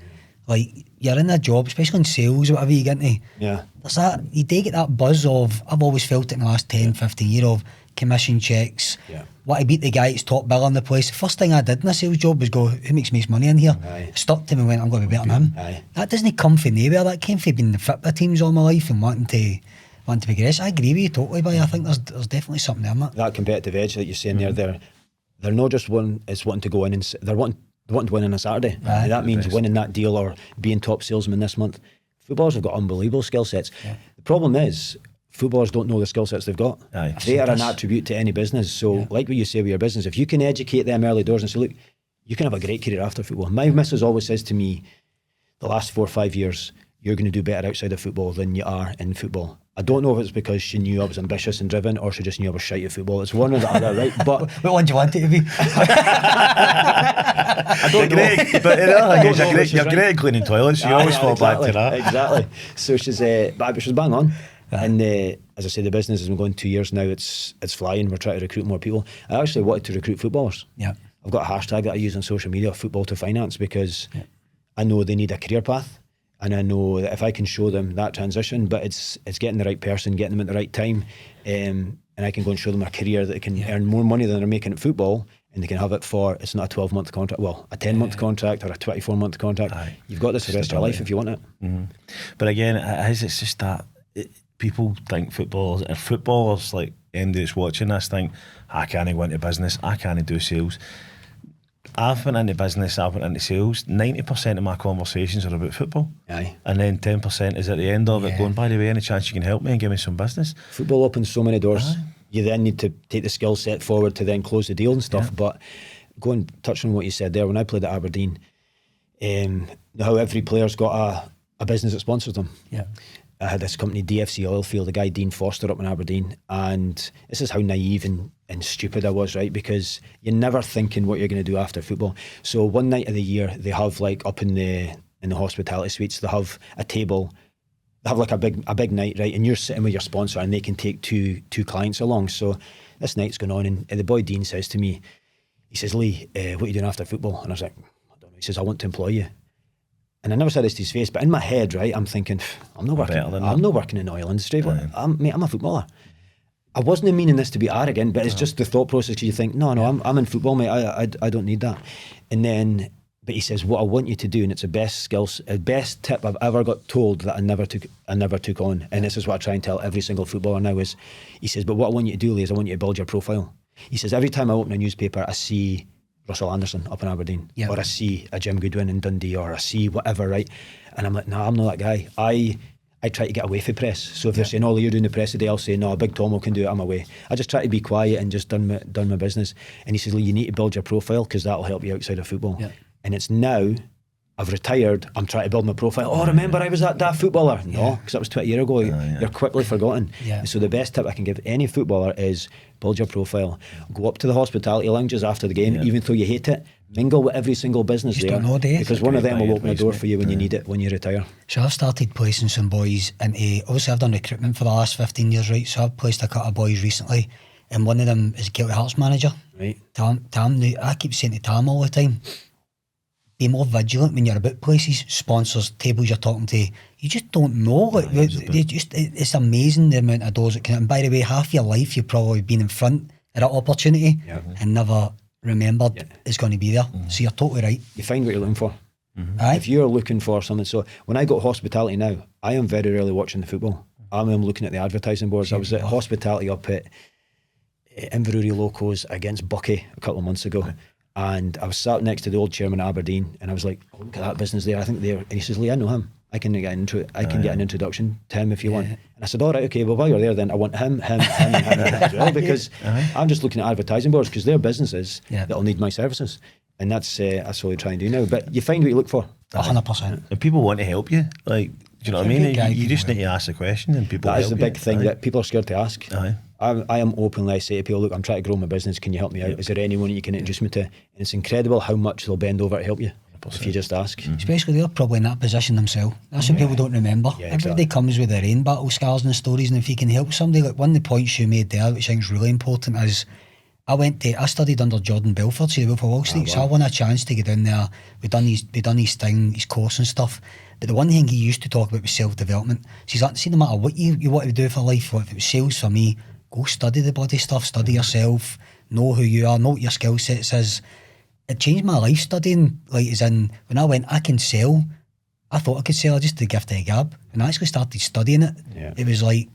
Like, you're in a job, especially in sales or whatever you get into. There's that, you do get that buzz of, I've always felt it in the last 10, 15 years of commission checks. Want to beat the guy that's top bill in the place. The first thing I did in a sales job was go, who makes most money in here? Stuck to me and went, I'm going to be better than him. That doesn't come from nowhere. That came from being the Fitbit teams all my life and wanting to progress. I agree with you totally, but I think there's definitely something there in that. That competitive edge that you're saying there, they're not just wanting to go in and they're wanting to win on a Saturday. And that means winning that deal or being top salesman this month. Footballers have got unbelievable skill sets. The problem is, footballers don't know the skill sets they've got. They are an attribute to any business. So like what you say with your business, if you can educate them early doors and say, look, you can have a great career after football. My missus always says to me, the last 4 or 5 years, you're going to do better outside of football than you are in football. I don't know if it's because she knew I was ambitious and driven, or she just knew I was shite at football. It's one or the other, right? But what one do you want it to be? I don't know. But you're great at cleaning toilets. You always fall back to that. Exactly. So she's bang on. And as I say, the business has been going 2 years now. It's flying. We're trying to recruit more people. I actually wanted to recruit footballers. I've got a hashtag that I use on social media, football to finance, because I know they need a career path, and I know that if I can show them that transition, but it's getting the right person, getting them at the right time, and I can go and show them a career that can earn more money than they're making at football, and they can have it for, it's not a 12-month contract, well, a 10-month contract or a 24-month contract. You've got this the rest of your life if you want it. But again, it's just that people think footballers like anybody that's watching this think, I can't go into business, I can't do sales. I've been into business, I've been into sales. 90% of my conversations are about football. Aye. And then 10% is at the end of it going, by the way, any chance you can help me and give me some business? Football opens so many doors. You then need to take the skill set forward to then close the deal and stuff. But touching on what you said there, when I played at Aberdeen, how every player's got a business that sponsors them. Yeah. I had this company, DFC Oilfield, the guy Dean Foster up in Aberdeen, and this is how naive and stupid I was, right? Because you're never thinking what you're going to do after football. So one night of the year, they have like up in the hospitality suites, they have a table. They have like a big night, right? And you're sitting with your sponsor, and they can take two clients along. So this night's going on, and the boy Dean says to me, he says, Lee, what are you doing after football? And I was like, I don't know. He says, I want to employ you. And I never said this to his face, but in my head, right, I'm thinking, I'm not working in the oil industry. Yeah. I'm a footballer. I wasn't meaning this to be arrogant, but it's just the thought process. You think, no, I'm in football, mate. I don't need that. And then, but he says, what I want you to do, and it's the best tip I've ever got told that I never took on. And this is what I try and tell every single footballer now is, he says, but what I want you to do, Lee, is I want you to build your profile. He says, every time I open a newspaper, I see Russell Anderson up in Aberdeen, or I see a Jim Goodwin in Dundee, or I see whatever, right? And I'm like, no, I'm not that guy. I try to get away from press. So if they're saying, oh, you're doing the press today, I'll say, no, Big Tomo can do it, I'm away. I just try to be quiet and just done my business. And he says, Lee, you need to build your profile because that'll help you outside of football. Yeah. And it's now, I've retired, I'm trying to build my profile. Oh, remember I was that daft footballer? No, because that was 20 years ago. You're quickly forgotten. Yeah. So the best tip I can give any footballer is build your profile. Go up to the hospitality lounges after the game, even though you hate it. Mingle with every single business there, because one of them will open a door for you when you need it, when you retire. So I've started placing some boys into, obviously I've done recruitment for the last 15 years, right? So I've placed a couple of boys recently, and one of them is a Celtic Hearts manager. Right. Tam, I keep saying to Tam all the time, be more vigilant when you're about places, sponsors, tables you're talking to. You just don't know. Like, it's amazing the amount of doors that can. And by the way, half your life you've probably been in front of that opportunity and never remembered it's going to be there. So you're totally right. You find what you're looking for. If you're looking for something, so when I go to hospitality now, I am very rarely watching the football. I'm looking at the advertising boards. I was at hospitality up at Inverurie Locos against Bucky a couple of months ago. And I was sat next to the old chairman of Aberdeen, and I was like, oh, look at that business there. I think they're, and he says, Lee, I know him. I can get into it. I can get an introduction to him if you want. And I said, all right, okay, well, while you're there, then I want him as well, because I'm just looking at advertising boards because they're businesses that'll need my services. And that's what we try and do now. But you find what you look for. 100%. And people want to help you. Like, do you know what I mean? You just need to ask the question, and people. That is the big thing that people are scared to ask. I am openly, I say to people, look, I'm trying to grow my business. Can you help me out? Is there anyone you can introduce me to? And it's incredible how much they'll bend over to help you if you just ask. Especially they're probably in that position themselves. That's what people don't remember. Everybody comes with their own battle scars and stories, and if you can help somebody, like one of the points you made there, which I think is really important, is I studied under Jordan Belford, see the Wolf of Wall Street, so I won a chance to get down there. We done his thing, his course and stuff. But the one thing he used to talk about was self-development. So he's like, see, no matter what you want to do for life, what if it was sales for me, go study the bloody stuff, study yourself, know who you are, know what your skill sets is. It changed my life studying, like, as in, when I went, I can sell. I thought I could sell, I just did the gift of the gab. When I actually started studying it, it was like,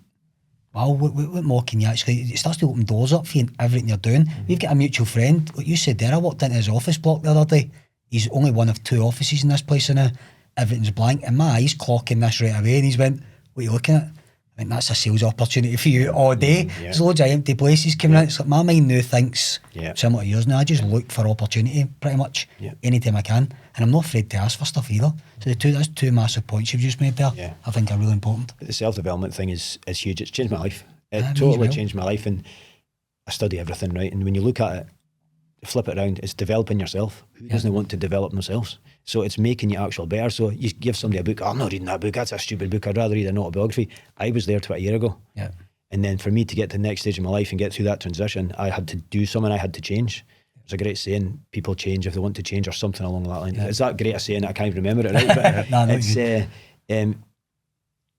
wow, what more can you actually, it starts to open doors up for you in everything you're doing. We've got a mutual friend, like you said there, I walked into his office block the other day. He's only one of 2 offices in this place now. Everything's blank, and my eyes clocking this right away, and he's went, what are you looking at? I think that's a sales opportunity for you all day. There's loads of empty places coming out. It's like my mind now thinks similar to yours now. I just look for opportunity pretty much anytime I can, and I'm not afraid to ask for stuff either. So that's 2 massive points you've just made there. I think are really important. The self-development thing is huge. It's changed my life. It totally changed my life, and I study everything, right? And when you look at it, flip it around, it's developing yourself. Who doesn't want to develop themselves? So it's making you actually better. So you give somebody a book, I'm not reading that book, that's a stupid book, I'd rather read an autobiography. I was there 20 years ago. And then for me to get to the next stage of my life and get through that transition, I had to do something, I had to change. There's a great saying, people change if they want to change, or something along that line. Is that great a saying? I can't even remember it, right? But it's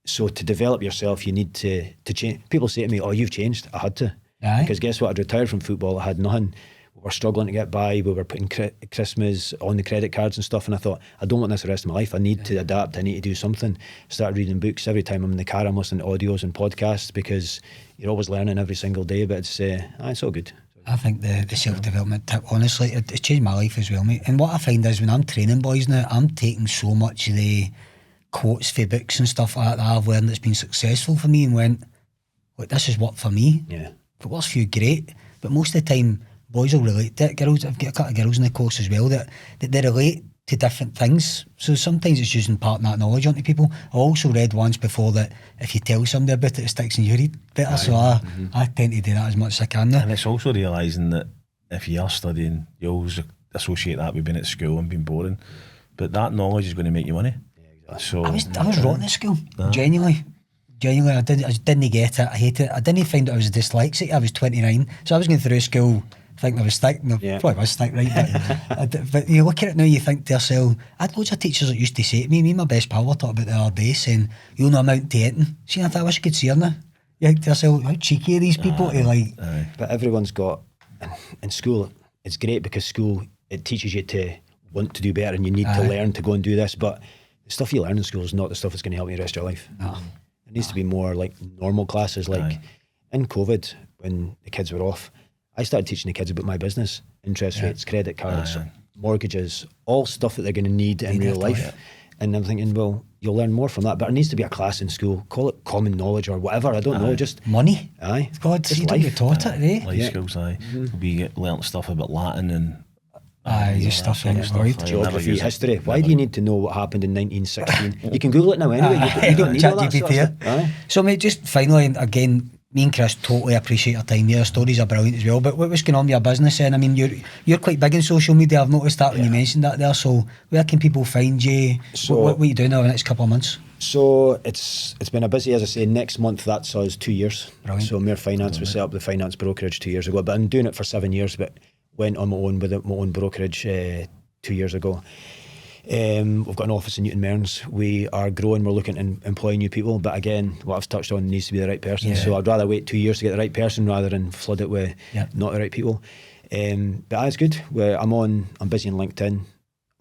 so to develop yourself, you need to change. People say to me, oh, you've changed. I had to. Because guess what? I'd retired from football, I had nothing. were struggling to get by. We were putting Christmas on the credit cards and stuff, and I thought, I don't want this the rest of my life. I need to adapt. I need to do something. Started reading books. Every time I'm in the car, I'm listening to audios and podcasts, because you're always learning every single day. But it's all good. I think the self-development tip, honestly, it's changed my life as well, mate. And what I find is, when I'm training boys now, I'm taking so much of the quotes for books and stuff like that I've learned that's been successful for me, and went, look, this has worked for me. Yeah. If it works for you, great. But most of the time, boys will relate to it. Girls, I've got a couple of girls in the course as well that they relate to different things. So sometimes it's just imparting that knowledge onto people. I also read once before that if you tell somebody about it, it sticks in your head better. So I tend to do that as much as I can now. And it's also realising that if you are studying, you always associate that with being at school and being boring. But that knowledge is going to make you money. Yeah, exactly. So I was rotten at school, genuinely. I didn't get it. I hated it. I didn't find out I was dyslexic. I was 29, so I was going through school thinking I was thick. No, probably was thick, right? But you look at it now, you think to yourself, I had loads of teachers that used to say to me and my best pal were talking about the other day, saying, you'll not amount to anything. See, I thought, I wish I could see her now. You think to yourself, how cheeky are these people to like... But everyone's got... In school, it's great because school, it teaches you to want to do better, and you need to learn to go and do this, but the stuff you learn in school is not the stuff that's going to help you the rest of your life. It needs to be more like normal classes. Like in COVID, when the kids were off, I started teaching the kids about my business, interest rates, credit cards, mortgages, all stuff that they're going to need in real life. And I'm thinking, well, you'll learn more from that, but there needs to be a class in school, call it common knowledge or whatever, I don't know, just... Money? Aye. God, you don't get taught it, eh? Life skills, We learnt stuff about Latin and... just stuff like that. Geography, history. Why do you need to know what happened in 1916? You can Google it now anyway. You don't need all that sort of stuff. So, mate, just finally, and again, me and Chris totally appreciate your time here. Stories are brilliant as well. But what's going on with your business then? I mean, you're quite big in social media. I've noticed that when you mentioned that there. So where can people find you? So, what are you doing over the next couple of months? So it's been a busy, as I say, next month that's us 2 years. Brilliant. So Mair Finance, we set up the finance brokerage 2 years ago, but I'm doing it for 7 years, but went on my own with my own brokerage 2 years ago. We've got an office in Newton Mearns. We are growing, we're looking to employ new people, but again, what I've touched on needs to be the right person. So I'd rather wait 2 years to get the right person rather than flood it with not the right people. But it's good. I'm busy on LinkedIn.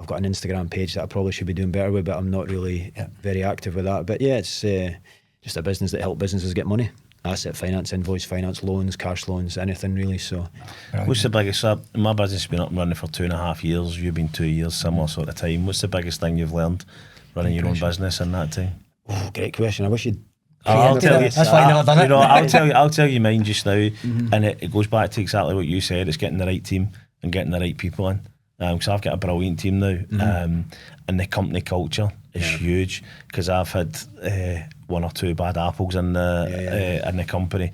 I've got an Instagram page that I probably should be doing better with, but I'm not really very active with that. But it's just a business that helps businesses get money. Asset finance, invoice finance, loans, cash loans, anything really. So, what's the biggest? My business has been up and running for 2.5 years. You've been 2 years, similar sort of time. What's the biggest thing you've learned running your own business in that time? Oh, great question. I wish you'd. I'll tell you. That's why I never done it. I'll tell you mine just now, and it goes back to exactly what you said. It's getting the right team and getting the right people in. Because I've got a brilliant team now, and the company culture is huge. Because I've had 1 or 2 bad apples in the company.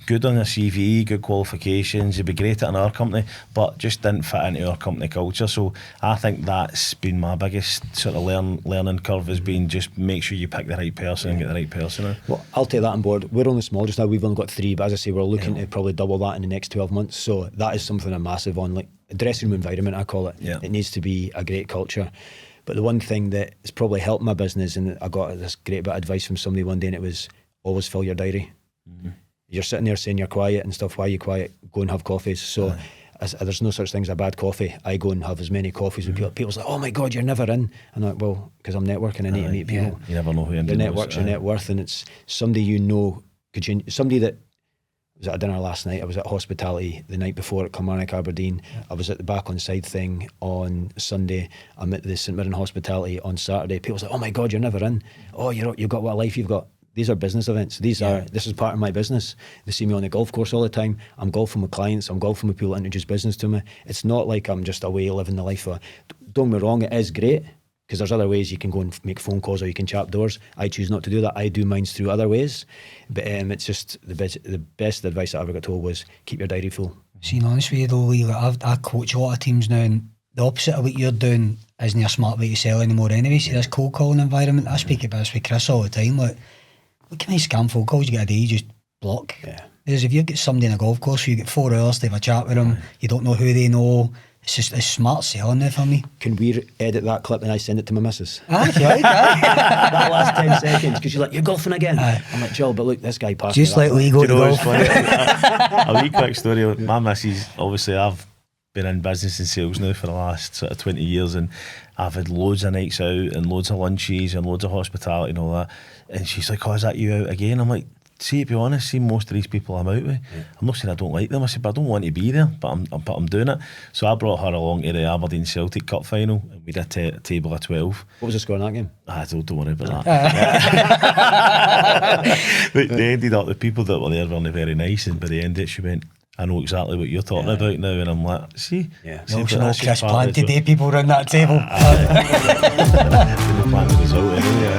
Good on the CV, good qualifications. You'd be great at another company, but just didn't fit into our company culture. So I think that's been my biggest sort of learning curve, has been just make sure you pick the right person and get the right person in. Well, I'll take that on board. We're only small just now. We've only got 3, but as I say, we're looking to probably double that in the next 12 months. So that is something I'm massive on, like a dressing room environment, I call it. It needs to be a great culture. But the one thing that has probably helped my business, and I got this great bit of advice from somebody one day, and it was always fill your diary. You're sitting there saying you're quiet and stuff. Why are you quiet? Go and have coffees. So there's no such thing as a bad coffee. I go and have as many coffees with people. People's like, oh my God, you're never in. I'm like, well, because I'm networking, I need to meet people. You never know who your network's your net worth, and it's somebody you know. Somebody that was at a dinner last night. I was at hospitality the night before at Kilmarnock, Aberdeen. I was at the Back on Side thing on Sunday. I'm at the St Mirren hospitality on Saturday. People's like, oh my God, you're never in. Oh, you've got what a life you've got. These are business events. This is part of my business. They see me on the golf course all the time. I'm golfing with clients. I'm golfing with people that introduce business to me. It's not like I'm just away living the life. Don't get me wrong, it is great, because there's other ways you can go and make phone calls or you can chap doors. I choose not to do that. I do mine through other ways. But it's just the best advice I ever got told was keep your diary full. See, honest with you though, Lee, I coach a lot of teams now, and the opposite of what you're doing isn't a smart way to sell anymore anyway. See, this cold calling environment, I speak about this with Chris all the time. Like, what kind of scam phone calls you get a day, you just block. Because if you get somebody in a golf course, you get 4 hours to have a chat with them, you don't know who they know, It's just it's smart selling there for me. Can we edit that clip and I send it to my missus? Right, That last 10 seconds, because she's like, you're golfing again. I'm like, Jill, but look, this guy passed just me. like Lee go to golf. A wee quick story. My missus, obviously, I've been in business and sales now for the last sort of 20 years, and I've had loads of nights out and loads of lunches and loads of hospitality and all that. And she's like, oh, is that you out again? I'm like, see, to be honest, see most of these people I'm out with, I'm not saying I don't like them. I said, but I don't want to be there, but I'm doing it. So I brought her along to the Aberdeen Celtic Cup final, and we did a table of 12. What was the score in that game? Don't worry about that. They ended up, the people that were there weren't very nice, and by the end of it, she went, I know exactly what you're talking about now, and I'm like, see? Yeah. You also know Chris planned today, people around that table. Didn't plan the result anyway.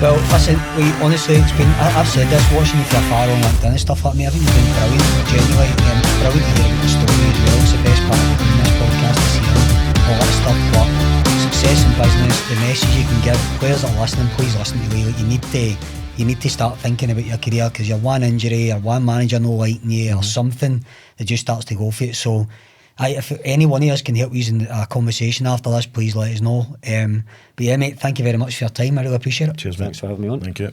Well, listen, honestly, it's been, I've said this, watching you for afar on LinkedIn and stuff like me, I think you've been brilliant, genuinely, brilliant to hear the story as well. It's the best part of doing this podcast is hearing all that stuff, but success in business, the message you can give, players that are listening, please listen to Lee. Like, you need to start thinking about your career, because you're one injury or one manager not liking you or something that just starts to go for it. So if any one of us can help you in a conversation after this, please let us know. But yeah, mate, thank you very much for your time. I really appreciate it. Cheers, mate. Thanks for having me on. Thank you.